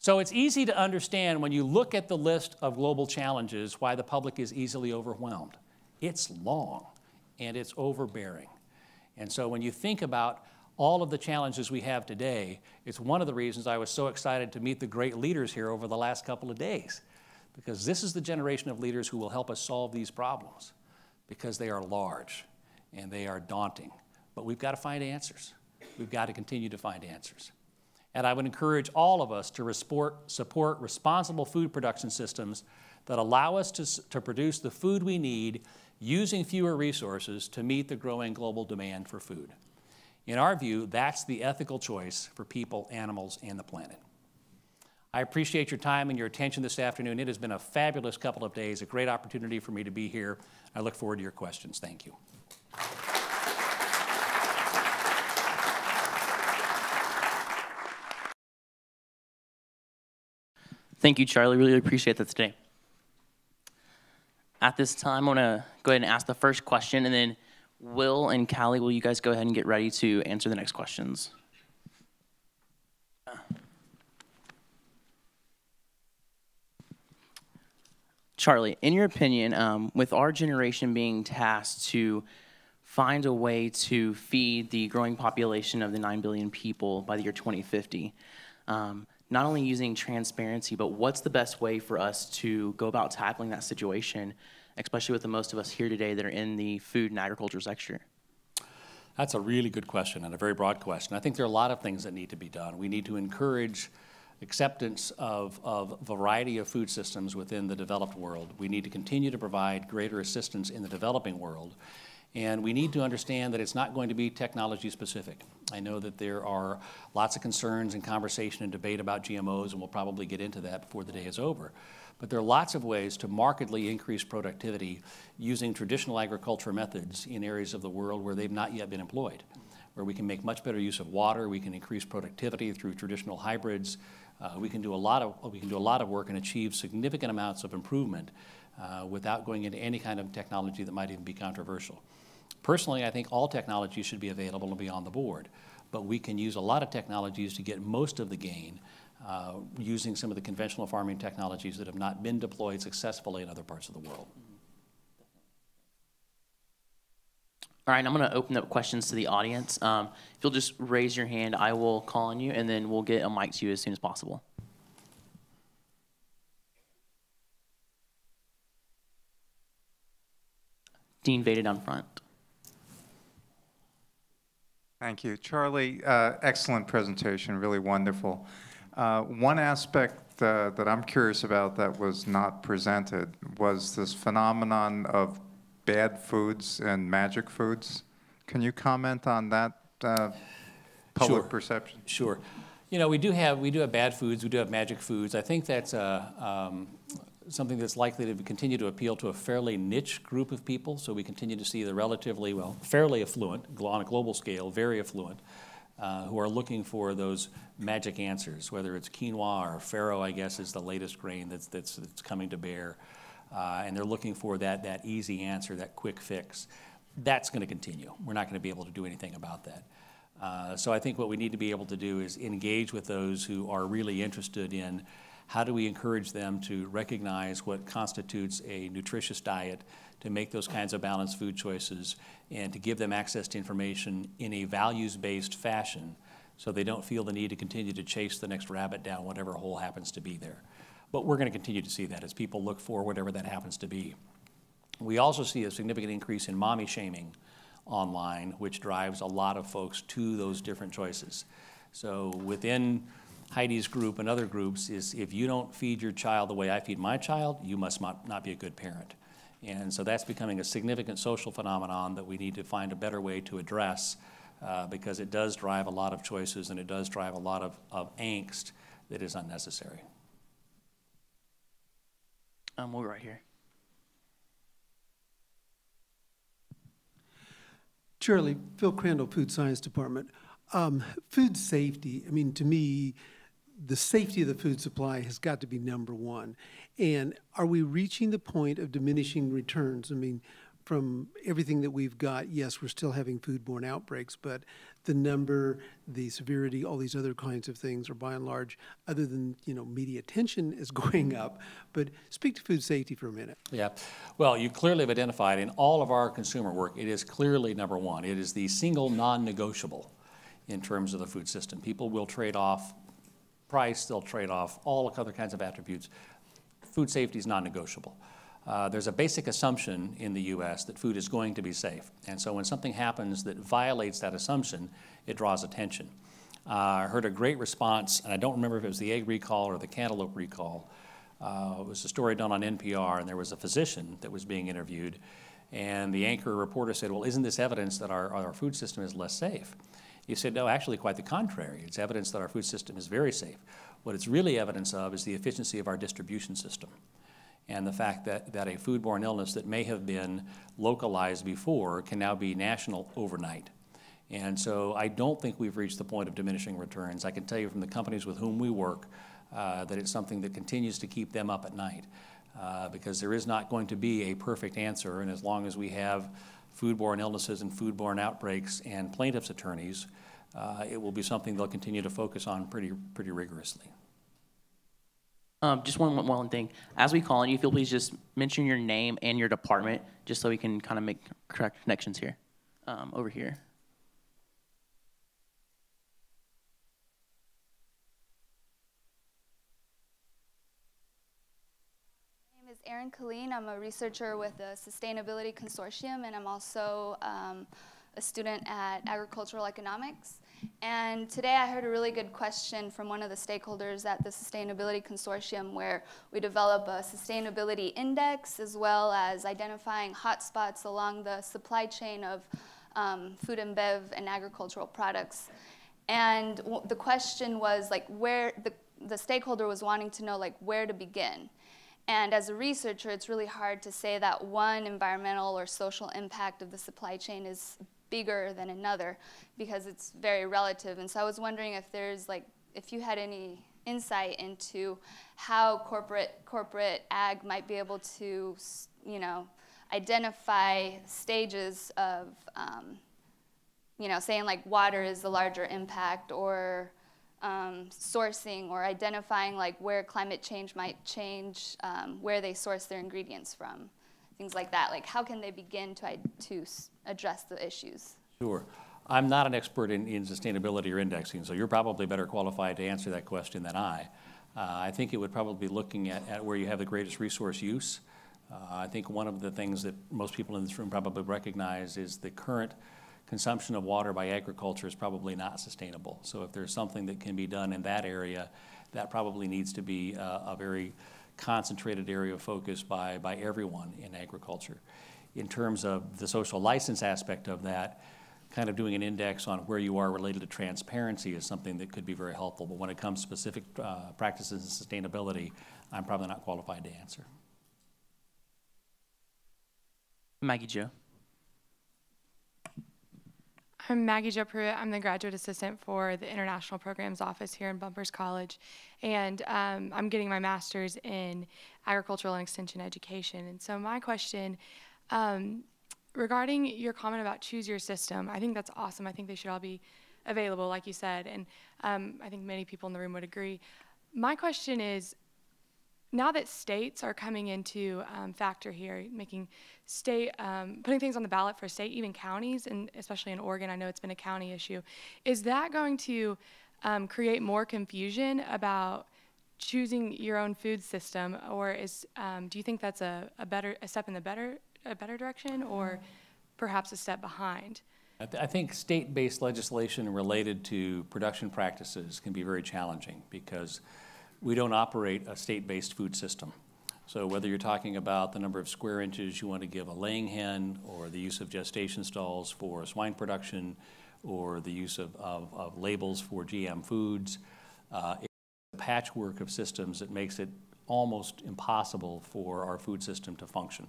So it's easy to understand when you look at the list of global challenges why the public is easily overwhelmed. It's long and it's overbearing. And so when you think about all of the challenges we have today, it's one of the reasons I was so excited to meet the great leaders here over the last couple of days, because this is the generation of leaders who will help us solve these problems, because they are large and they are daunting. But we've got to find answers. We've got to continue to find answers. And I would encourage all of us to support responsible food production systems that allow us to produce the food we need using fewer resources to meet the growing global demand for food. In our view, that's the ethical choice for people, animals, and the planet. I appreciate your time and your attention this afternoon. It has been a fabulous couple of days, a great opportunity for me to be here. I look forward to your questions. Thank you. Thank you, Charlie. Really appreciate that today. At this time, I want to go ahead and ask the first question, and then Will and Callie, will you guys go ahead and get ready to answer the next questions? Charlie, in your opinion, with our generation being tasked to find a way to feed the growing population of the 9 billion people by the year 2050, not only using transparency, but what's the best way for us to go about tackling that situation, especially with the most of us here today that are in the food and agriculture sector? That's a really good question and a very broad question. I think there are a lot of things that need to be done. We need to encourage acceptance of a variety of food systems within the developed world. We need to continue to provide greater assistance in the developing world. And we need to understand that it's not going to be technology specific. I know that there are lots of concerns and conversation and debate about GMOs, and we'll probably get into that before the day is over. But there are lots of ways to markedly increase productivity using traditional agriculture methods in areas of the world where they've not yet been employed, where we can make much better use of water, we can increase productivity through traditional hybrids. We can do a lot of work and achieve significant amounts of improvement without going into any kind of technology that might even be controversial. Personally, I think all technology should be available and be on the board, but we can use a lot of technologies to get most of the gain using some of the conventional farming technologies that have not been deployed successfully in other parts of the world. All right, I'm going to open up questions to the audience. If you'll just raise your hand, I will call on you, and then we'll get a mic to you as soon as possible. Dean Vada down front. Thank you. Charlie, excellent presentation, really wonderful. One aspect that I'm curious about that was not presented was this phenomenon of bad foods and magic foods. Can you comment on that public perception? Sure. You know, we do have bad foods, we do have magic foods. I think that's something that's likely to continue to appeal to a fairly niche group of people. So we continue to see the relatively, well, fairly affluent, on a global scale, very affluent, who are looking for those magic answers, whether it's quinoa or farro, I guess, is the latest grain that's coming to bear. And they're looking for that easy answer, that quick fix. That's going to continue. We're not going to be able to do anything about that. So I think what we need to be able to do is engage with those who are really interested in how do we encourage them to recognize what constitutes a nutritious diet, to make those kinds of balanced food choices, and to give them access to information in a values-based fashion so they don't feel the need to continue to chase the next rabbit down whatever hole happens to be there. But we're going to continue to see that as people look for whatever that happens to be. We also see a significant increase in mommy shaming online, which drives a lot of folks to those different choices. So within Heidi's group and other groups is if you don't feed your child the way I feed my child, you must not be a good parent. And so that's becoming a significant social phenomenon that we need to find a better way to address because it does drive a lot of choices and it does drive a lot of angst that is unnecessary. We'll be right here. Charlie, Phil Crandall, Food Science Department. Food safety, I mean, to me, the safety of the food supply has got to be number one. And are we reaching the point of diminishing returns? I mean, from everything that we've got, yes, we're still having foodborne outbreaks, but the number, the severity, all these other kinds of things are by and large, other than, media attention is going up. But speak to food safety for a minute. Yeah. Well, you clearly have identified in all of our consumer work, it is clearly number one. It is the single non-negotiable in terms of the food system. People will trade off price, they'll trade off all other kinds of attributes. Food safety is non-negotiable. There's a basic assumption in the U.S. that food is going to be safe. And so when something happens that violates that assumption, it draws attention. I heard a great response, and I don't remember if it was the egg recall or the cantaloupe recall. It was a story done on NPR, and there was a physician that was being interviewed. And the anchor reporter said, well, isn't this evidence that our food system is less safe? He said, no, actually quite the contrary. It's evidence that our food system is very safe. What it's really evidence of is the efficiency of our distribution system, and the fact that a foodborne illness that may have been localized before can now be national overnight. And so I don't think we've reached the point of diminishing returns. I can tell you from the companies with whom we work that it's something that continues to keep them up at night because there is not going to be a perfect answer, and as long as we have foodborne illnesses and foodborne outbreaks and plaintiffs' attorneys, it will be something they'll continue to focus on pretty rigorously. Just one thing. As we call on you, if you'll please just mention your name and your department, just so we can kind of make correct connections here. Over here. My name is Erin Colleen. I'm a researcher with the Sustainability Consortium, and I'm also a student at Agricultural Economics. And today I heard a really good question from one of the stakeholders at the Sustainability Consortium, where we develop a sustainability index as well as identifying hotspots along the supply chain of food and bev and agricultural products. And the question was like where the stakeholder was wanting to know like where to begin. And as a researcher, it's really hard to say that one environmental or social impact of the supply chain is bigger than another because it's very relative. And so I was wondering if if you had any insight into how corporate ag might be able to, identify stages of, saying like water is the larger impact, or sourcing, or identifying like where climate change might change where they source their ingredients from, things like that. Like how can they begin to address the issues? Sure. I'm not an expert in sustainability or indexing, so you're probably better qualified to answer that question than I. I think it would probably be looking at where you have the greatest resource use. I think one of the things that most people in this room probably recognize is the current consumption of water by agriculture is probably not sustainable. So if there's something that can be done in that area, that probably needs to be a very concentrated area of focus by everyone in agriculture. In terms of the social license aspect of that, kind of doing an index on where you are related to transparency is something that could be very helpful. But when it comes to specific practices and sustainability, I'm probably not qualified to answer. Maggie Jo. I'm Maggie Jo Pruitt. I'm the graduate assistant for the International Programs Office here in Bumpers College. And I'm getting my master's in agricultural and extension education. And so my question, regarding your comment about choose your system, I think that's awesome. I think they should all be available, like you said. And I think many people in the room would agree. My question is, now that states are coming into factor here, making state, putting things on the ballot for state, even counties, and especially in Oregon, I know it's been a county issue, is that going to create more confusion about choosing your own food system, or do you think that's a step in a better direction, or perhaps a step behind? I think state-based legislation related to production practices can be very challenging because we don't operate a state-based food system. So whether you're talking about the number of square inches you want to give a laying hen, or the use of gestation stalls for swine production, or the use of labels for GM foods, it's a patchwork of systems that makes it almost impossible for our food system to function.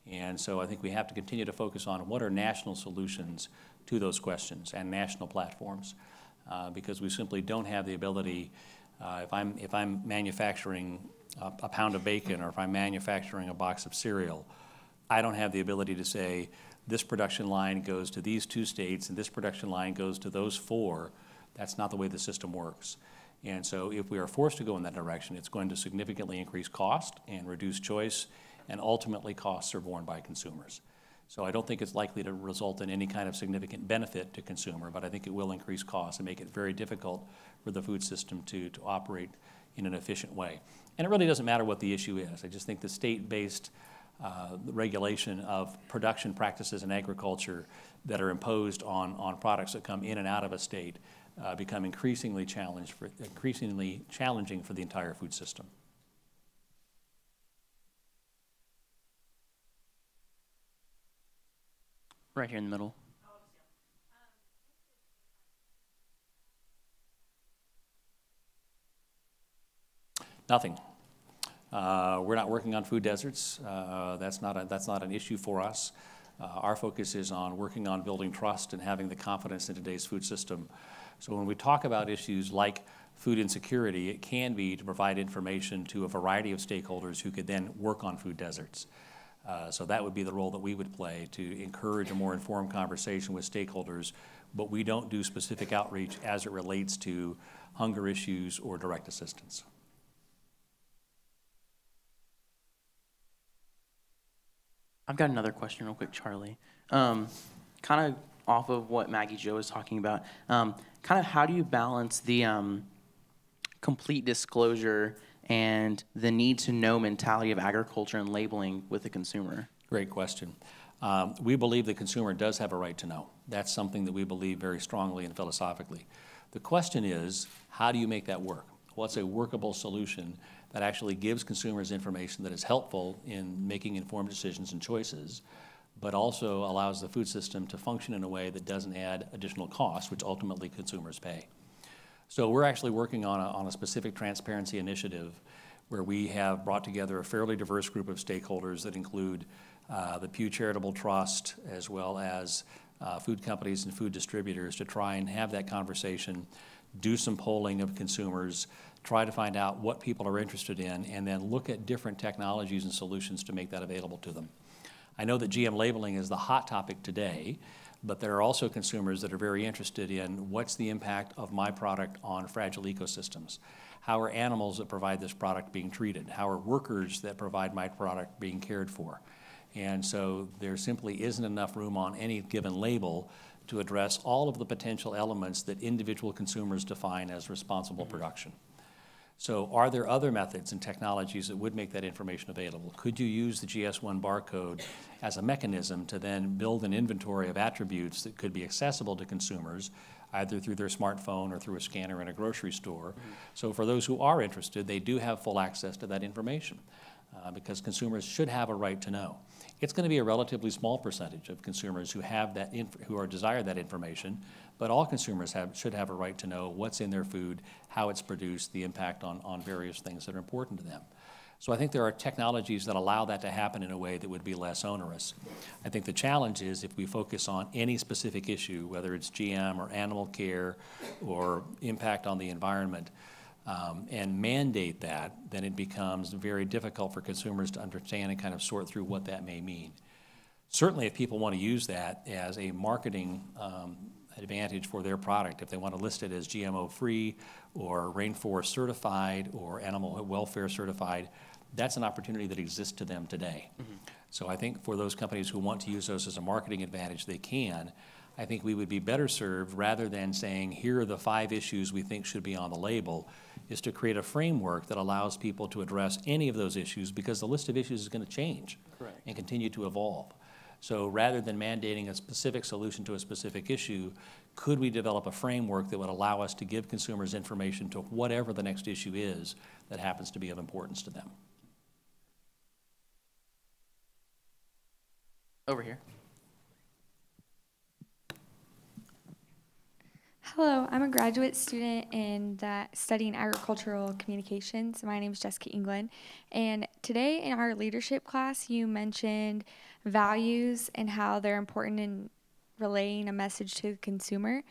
And so I think we have to continue to focus on what are national solutions to those questions and national platforms, because we simply don't have the ability, if I'm manufacturing a pound of bacon, or if I'm manufacturing a box of cereal, I don't have the ability to say, this production line goes to these 2 states and this production line goes to those 4. That's not the way the system works. And so if we are forced to go in that direction, it's going to significantly increase cost and reduce choice, and ultimately costs are borne by consumers. So I don't think it's likely to result in any kind of significant benefit to consumer, but I think it will increase costs and make it very difficult for the food system to operate in an efficient way. And it really doesn't matter what the issue is. I just think the state-based regulation of production practices in agriculture that are imposed on products that come in and out of a state become increasingly challenging for the entire food system. Right here in the middle. Nothing. We're not working on food deserts. That's not an issue for us. Our focus is on working on building trust and having the confidence in today's food system. So when we talk about issues like food insecurity, it can be to provide information to a variety of stakeholders who could then work on food deserts. So that would be the role that we would play, to encourage a more informed conversation with stakeholders, but we don't do specific outreach as it relates to hunger issues or direct assistance. I've got another question real quick, Charlie. Kind of off of what Maggie Jo was talking about, kind of how do you balance the complete disclosure and the need to know mentality of agriculture and labeling with the consumer? Great question. We believe the consumer does have a right to know. That's something that we believe very strongly and philosophically. The question is, how do you make that work? What's a workable solution that actually gives consumers information that is helpful in making informed decisions and choices, but also allows the food system to function in a way that doesn't add additional costs, which ultimately consumers pay? So we're actually working on a specific transparency initiative where we have brought together a fairly diverse group of stakeholders that include the Pew Charitable Trust, as well as food companies and food distributors, to try and have that conversation, do some polling of consumers, try to find out what people are interested in, and then look at different technologies and solutions to make that available to them. I know that GM labeling is the hot topic today, but there are also consumers that are very interested in what's the impact of my product on fragile ecosystems. How are animals that provide this product being treated? How are workers that provide my product being cared for? And so there simply isn't enough room on any given label to address all of the potential elements that individual consumers define as responsible production. So are there other methods and technologies that would make that information available? Could you use the GS1 barcode as a mechanism to then build an inventory of attributes that could be accessible to consumers, either through their smartphone or through a scanner in a grocery store? So for those who are interested, they do have full access to that information, because consumers should have a right to know. It's going to be a relatively small percentage of consumers who have that desire that information, but all consumers should have a right to know what's in their food, how it's produced, the impact on various things that are important to them. So I think there are technologies that allow that to happen in a way that would be less onerous. I think the challenge is if we focus on any specific issue, whether it's GM or animal care or impact on the environment, and mandate that, then it becomes very difficult for consumers to understand and kind of sort through what that may mean. Certainly, if people want to use that as a marketing advantage for their product, if they want to list it as GMO-free or rainforest certified or animal welfare certified, that's an opportunity that exists to them today. Mm-hmm. So I think for those companies who want to use those as a marketing advantage, they can. I think we would be better served, rather than saying, here are the 5 issues we think should be on the label, is to create a framework that allows people to address any of those issues, because the list of issues is going to change. Correct. And continue to evolve. So rather than mandating a specific solution to a specific issue, could we develop a framework that would allow us to give consumers information to whatever the next issue is that happens to be of importance to them? Over here. Hello, I'm a graduate student studying agricultural communications. My name is Jessica England. And today in our leadership class, you mentioned values and how they're important in relaying a message to the consumer.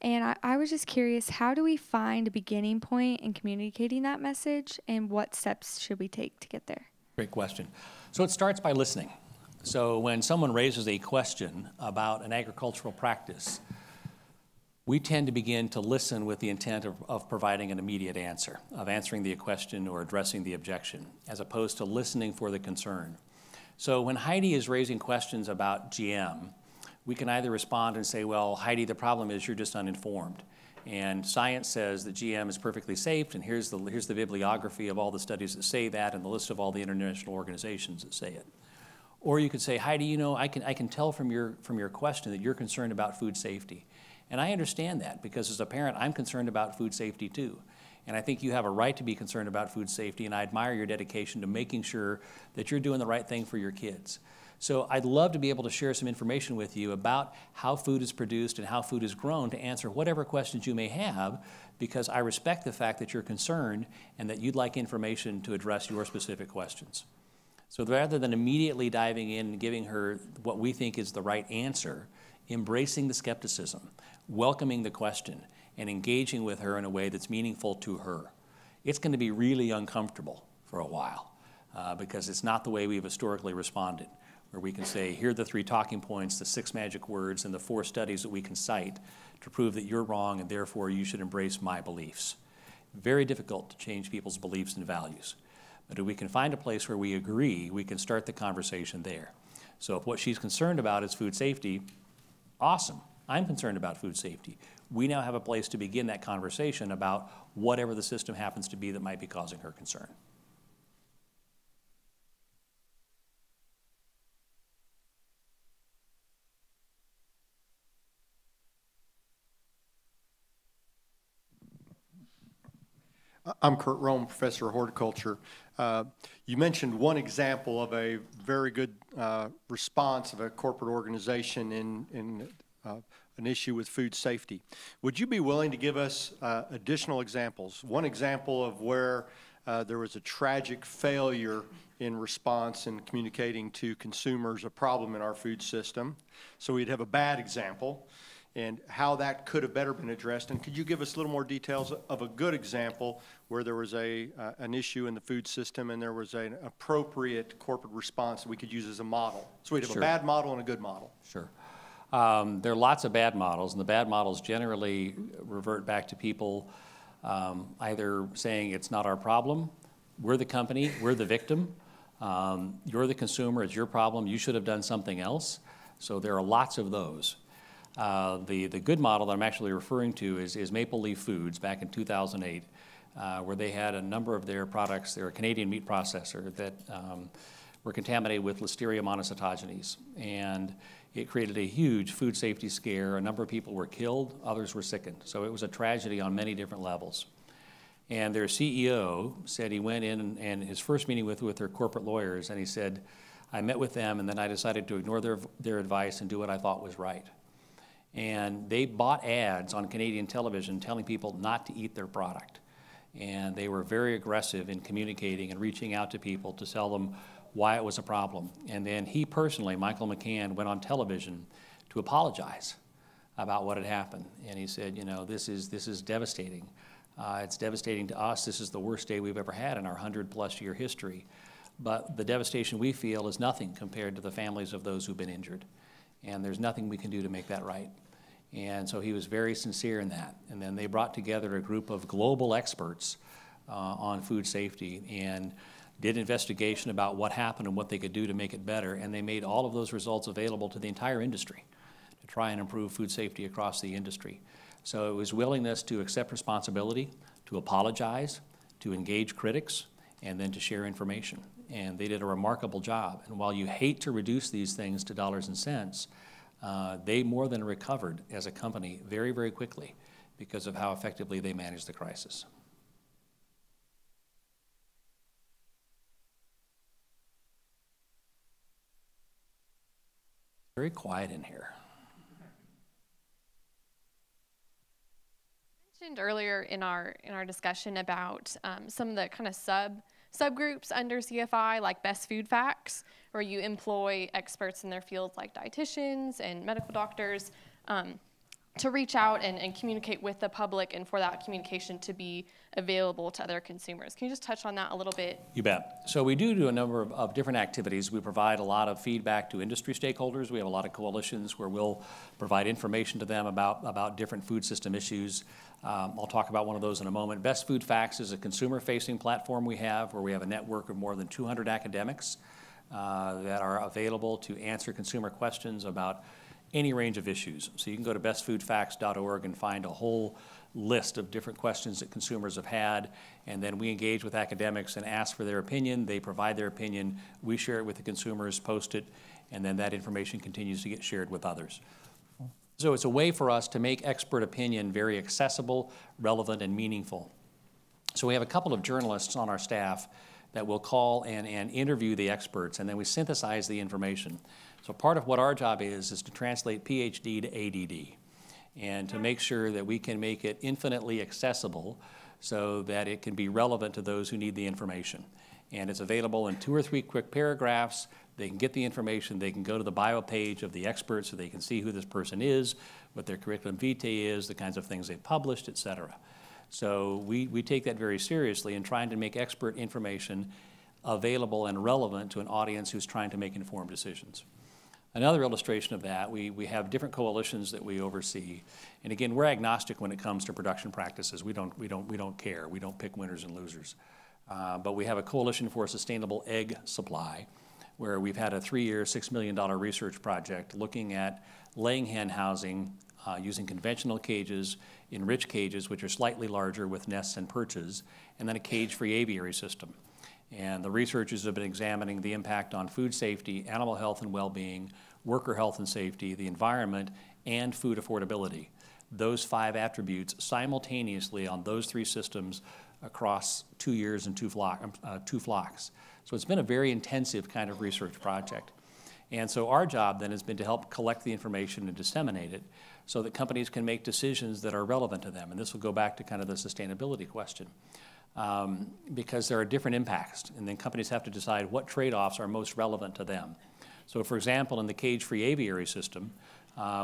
And I was just curious, how do we find a beginning point in communicating that message, and what steps should we take to get there? Great question. So it starts by listening. So when someone raises a question about an agricultural practice, we tend to begin to listen with the intent of providing an immediate answer, of answering the question or addressing the objection, as opposed to listening for the concern. So when Heidi is raising questions about GM, we can either respond and say, well, Heidi, the problem is you're just uninformed. And science says that GM is perfectly safe, and here's the bibliography of all the studies that say that and the list of all the international organizations that say it. Or you could say, Heidi, you know, I can tell from your question that you're concerned about food safety. And I understand that, because as a parent, I'm concerned about food safety too. And I think you have a right to be concerned about food safety, and I admire your dedication to making sure that you're doing the right thing for your kids. So I'd love to be able to share some information with you about how food is produced and how food is grown to answer whatever questions you may have, because I respect the fact that you're concerned and that you'd like information to address your specific questions. So rather than immediately diving in and giving her what we think is the right answer, embracing the skepticism, welcoming the question, and engaging with her in a way that's meaningful to her. It's going to be really uncomfortable for a while because it's not the way we've historically responded, where we can say, here are the 3 talking points, the 6 magic words, and the 4 studies that we can cite to prove that you're wrong and therefore you should embrace my beliefs. Very difficult to change people's beliefs and values. But if we can find a place where we agree, we can start the conversation there. So if what she's concerned about is food safety, awesome. I'm concerned about food safety. We now have a place to begin that conversation about whatever the system happens to be that might be causing her concern. I'm Kurt Rome, professor of horticulture. You mentioned one example of a very good response of a corporate organization in an issue with food safety. Would you be willing to give us additional examples? One example of where there was a tragic failure in response and communicating to consumers a problem in our food system. So we'd have a bad example, and how that could have better been addressed. And could you give us a little more details of a good example where there was an issue in the food system and there was an appropriate corporate response that we could use as a model? So we'd have a bad model and a good model. Sure. There are lots of bad models, and the bad models generally revert back to people either saying it's not our problem, we're the company, we're the victim, you're the consumer, it's your problem, you should have done something else. So there are lots of those. The good model that I'm actually referring to is Maple Leaf Foods back in 2008, where they had a number of their products, they're a Canadian meat processor, that were contaminated with Listeria monocytogenes. And it created a huge food safety scare. A number of people were killed, others were sickened. So it was a tragedy on many different levels. And their CEO said he went in and his first meeting with their corporate lawyers, and he said, I met with them and then I decided to ignore their advice and do what I thought was right. And they bought ads on Canadian television telling people not to eat their product. And they were very aggressive in communicating and reaching out to people to tell them why it was a problem. And then he personally, Michael McCann, went on television to apologize about what had happened. And he said, you know, this is devastating. It's devastating to us. This is the worst day we've ever had in our 100-plus year history. But the devastation we feel is nothing compared to the families of those who've been injured. And there's nothing we can do to make that right. And so he was very sincere in that. And then they brought together a group of global experts on food safety and did investigation about what happened and what they could do to make it better. And they made all of those results available to the entire industry to try and improve food safety across the industry. So it was willingness to accept responsibility, to apologize, to engage critics, and then to share information. And they did a remarkable job. And while you hate to reduce these things to dollars and cents, they more than recovered as a company very, very quickly because of how effectively they managed the crisis. Very quiet in here. mentioned earlier in our discussion about some of the kind of subgroups under CFI, like best food facts, where you employ experts in their fields like dietitians and medical doctors to reach out and communicate with the public, and for that communication to be available to other consumers. Can you just touch on that a little bit? You bet. So we do a number of different activities. We provide a lot of feedback to industry stakeholders. We have a lot of coalitions where we'll provide information to them about different food system issues. I'll talk about one of those in a moment. Best Food Facts is a consumer-facing platform we have where we have a network of more than 200 academics that are available to answer consumer questions about any range of issues. So you can go to bestfoodfacts.org and find a whole list of different questions that consumers have had, and then we engage with academics and ask for their opinion. They provide their opinion, we share it with the consumers, post it, and then that information continues to get shared with others. So it's a way for us to make expert opinion very accessible, relevant, and meaningful. So we have a couple of journalists on our staff that will call and interview the experts, and then we synthesize the information. So part of what our job is to translate PhD to ADD and to make sure that we can make it infinitely accessible so that it can be relevant to those who need the information. And it's available in 2 or 3 quick paragraphs. They can get the information. They can go to the bio page of the expert so they can see who this person is, what their curriculum vitae is, the kinds of things they've published, et cetera. So we take that very seriously in trying to make expert information available and relevant to an audience who's trying to make informed decisions. Another illustration of that, we have different coalitions that we oversee. And again, we're agnostic when it comes to production practices. We don't care. We don't pick winners and losers. But we have a coalition for a sustainable egg supply where we've had a 3-year, $6 million research project looking at laying hen housing using conventional cages, enriched cages, which are slightly larger with nests and perches, and then a cage-free aviary system. And the researchers have been examining the impact on food safety, animal health and well-being, worker health and safety, the environment, and food affordability. Those 5 attributes simultaneously on those 3 systems across 2 years and 2 flocks. So it's been a very intensive kind of research project. And so our job then has been to help collect the information and disseminate it so that companies can make decisions that are relevant to them. And this will go back to kind of the sustainability question. Because there are different impacts, and then companies have to decide what trade-offs are most relevant to them. So for example, in the cage-free aviary system,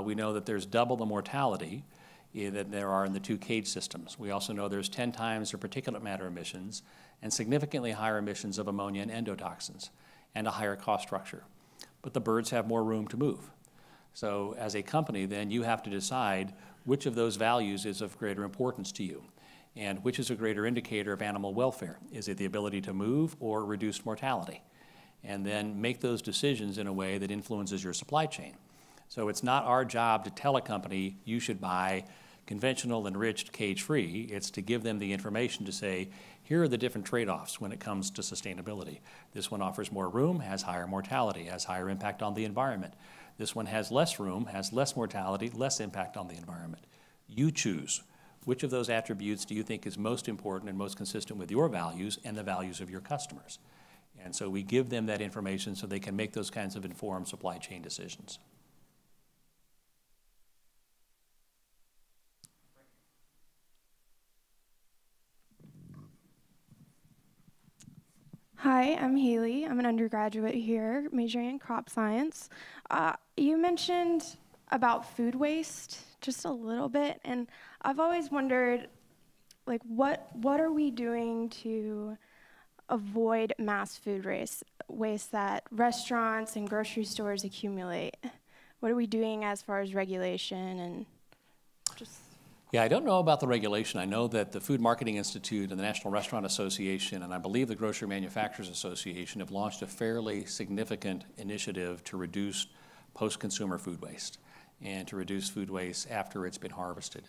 we know that there's double the mortality that there are in the 2 cage systems. We also know there's 10 times the particulate matter emissions and significantly higher emissions of ammonia and endotoxins and a higher cost structure. But the birds have more room to move. So as a company, then you have to decide which of those values is of greater importance to you. And which is a greater indicator of animal welfare? Is it the ability to move or reduced mortality? And then make those decisions in a way that influences your supply chain. So it's not our job to tell a company you should buy conventional, enriched, cage-free. It's to give them the information to say, here are the different trade-offs when it comes to sustainability. This one offers more room, has higher mortality, has higher impact on the environment. This one has less room, has less mortality, less impact on the environment. You choose. Which of those attributes do you think is most important and most consistent with your values and the values of your customers? And so we give them that information so they can make those kinds of informed supply chain decisions. Hi, I'm Haley. I'm an undergraduate here, majoring in crop science. You mentioned about food waste just a little bit, and I've always wondered, like, what are we doing to avoid mass food waste that restaurants and grocery stores accumulate? What are we doing as far as regulation and just... Yeah, I don't know about the regulation. I know that the Food Marketing Institute and the National Restaurant Association and I believe the Grocery Manufacturers Association have launched a fairly significant initiative to reduce post-consumer food waste and to reduce food waste after it's been harvested.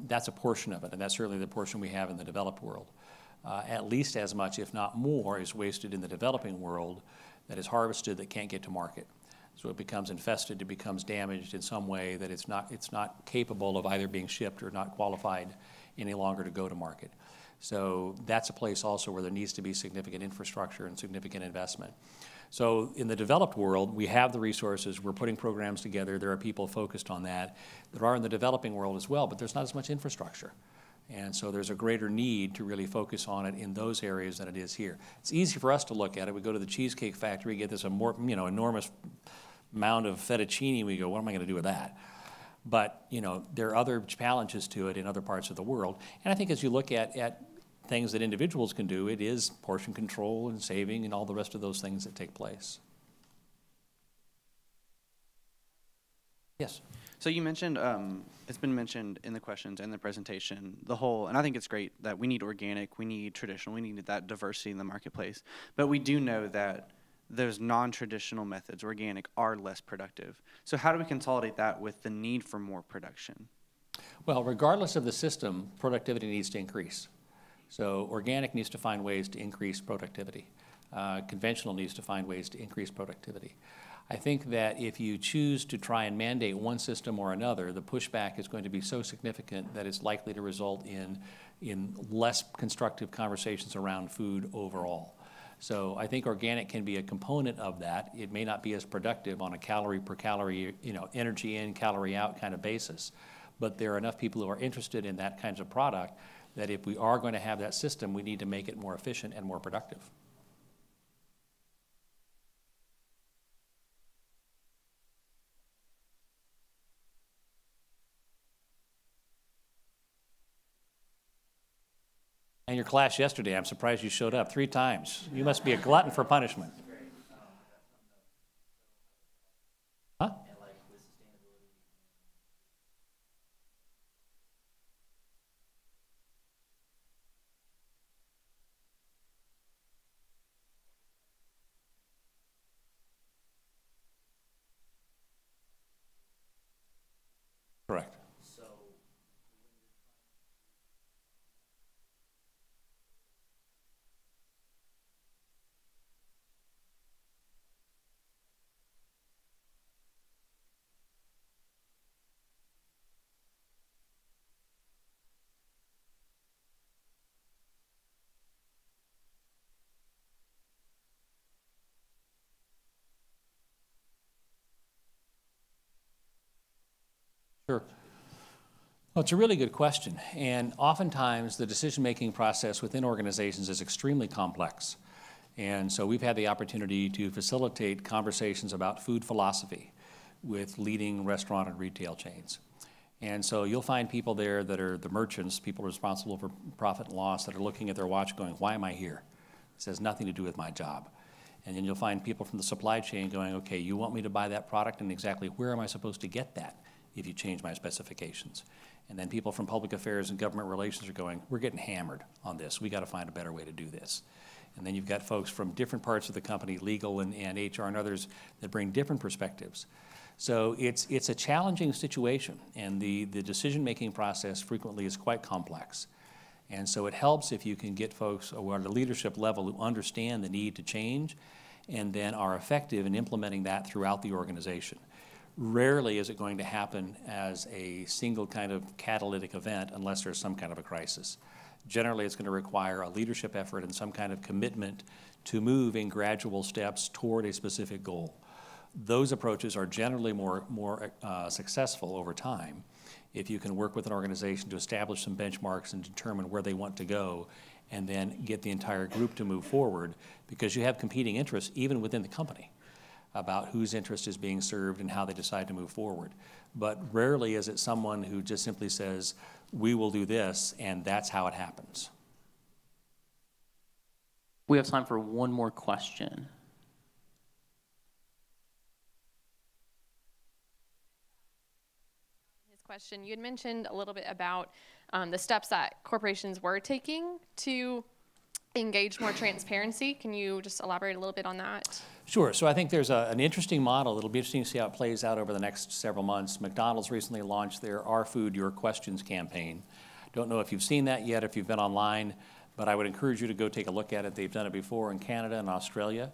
That's a portion of it, and that's certainly the portion we have in the developed world. At least as much, if not more, is wasted in the developing world that is harvested that can't get to market. So it becomes infested, it becomes damaged in some way that it's not capable of either being shipped or not qualified any longer to go to market. So that's a place also where there needs to be significant infrastructure and significant investment. So in the developed world, we have the resources, we're putting programs together, there are people focused on that. There are in the developing world as well, but there's not as much infrastructure. And so there's a greater need to really focus on it in those areas than it is here. It's easy for us to look at it. We go to the Cheesecake Factory, get this enormous mound of fettuccine, we go, what am I going to do with that? But there are other challenges to it in other parts of the world. And I think as you look at things that individuals can do, it is portion control and saving and all the rest of those things that take place. Yes. So you mentioned, it's been mentioned in the questions and the presentation, and I think it's great that we need organic, we need traditional, we need that diversity in the marketplace. But we do know that those non-traditional methods, organic, are less productive. So how do we consolidate that with the need for more production? Well, regardless of the system, productivity needs to increase. So organic needs to find ways to increase productivity. Conventional needs to find ways to increase productivity. I think that if you choose to try and mandate one system or another, the pushback is going to be so significant that it's likely to result in less constructive conversations around food overall. So I think organic can be a component of that. It may not be as productive on a calorie per calorie, energy in, calorie out kind of basis, but there are enough people who are interested in that kinds of product that if we are going to have that system, we need to make it more efficient and more productive. And your class yesterday, I'm surprised you showed up 3 times. You must be a glutton for punishment. Huh? Correct. Sure. Well, it's a really good question. And oftentimes the decision-making process within organizations is extremely complex. And so we've had the opportunity to facilitate conversations about food philosophy with leading restaurant and retail chains. And so you'll find people there that are the merchants, people responsible for profit and loss, that are looking at their watch going, why am I here? This has nothing to do with my job. And then you'll find people from the supply chain going, okay, you want me to buy that product, and exactly where am I supposed to get that if you change my specifications? And then people from public affairs and government relations are going, we're getting hammered on this. We got to find a better way to do this. And then you've got folks from different parts of the company, legal and HR and others, that bring different perspectives. So it's a challenging situation, and the decision-making process frequently is quite complex. And so it helps if you can get folks who are at the leadership level who understand the need to change and then are effective in implementing that throughout the organization. Rarely is it going to happen as a single kind of catalytic event unless there's some kind of a crisis. Generally, it's going to require a leadership effort and some kind of commitment to move in gradual steps toward a specific goal. Those approaches are generally more successful over time if you can work with an organization to establish some benchmarks and determine where they want to go and then get the entire group to move forward, because you have competing interests even within the company about whose interest is being served and how they decide to move forward. But rarely is it someone who just simply says, we will do this, and that's how it happens. We have time for one more question. His question, you had mentioned a little bit about the steps that corporations were taking to engage more transparency. Can you just elaborate a little bit on that? Sure. So I think there's an interesting model. It'll be interesting to see how it plays out over the next several months. McDonald's recently launched their Our Food, Your Questions campaign. Don't know if you've seen that yet, if you've been online, but I would encourage you to go take a look at it. They've done it before in Canada and Australia.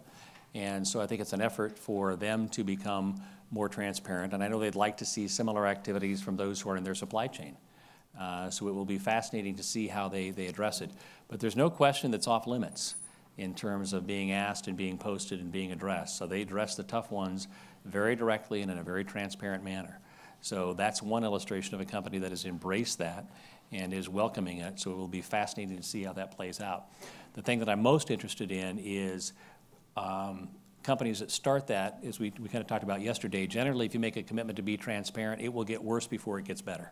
And so I think it's an effort for them to become more transparent. And I know they'd like to see similar activities from those who are in their supply chain. So it will be fascinating to see how they address it. But there's no question that's off limits. in terms of being asked and being posted and being addressed. So they address the tough ones very directly and in a very transparent manner. So that's one illustration of a company that has embraced that and is welcoming it. So it will be fascinating to see how that plays out. The thing that I'm most interested in is companies that start that, as we kind of talked about yesterday. Generally, if you make a commitment to be transparent, it will get worse before it gets better,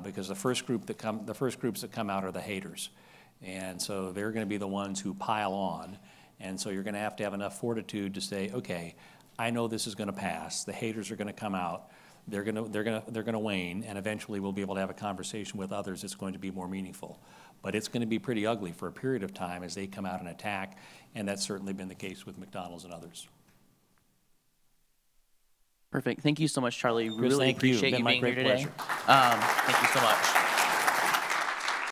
because the first groups that come out are the haters, and so they're going to be the ones who pile on. And so you're going to have enough fortitude to say, okay, I know this is going to pass. The haters are going to come out. They're going to wane, and eventually we'll be able to have a conversation with others that's going to be more meaningful. But it's going to be pretty ugly for a period of time as they come out and attack, and that's certainly been the case with McDonald's and others. Perfect. Thank you so much, Charlie. Chris, Really thank you. appreciate you Been my being here great today. pleasure. Thank you so much.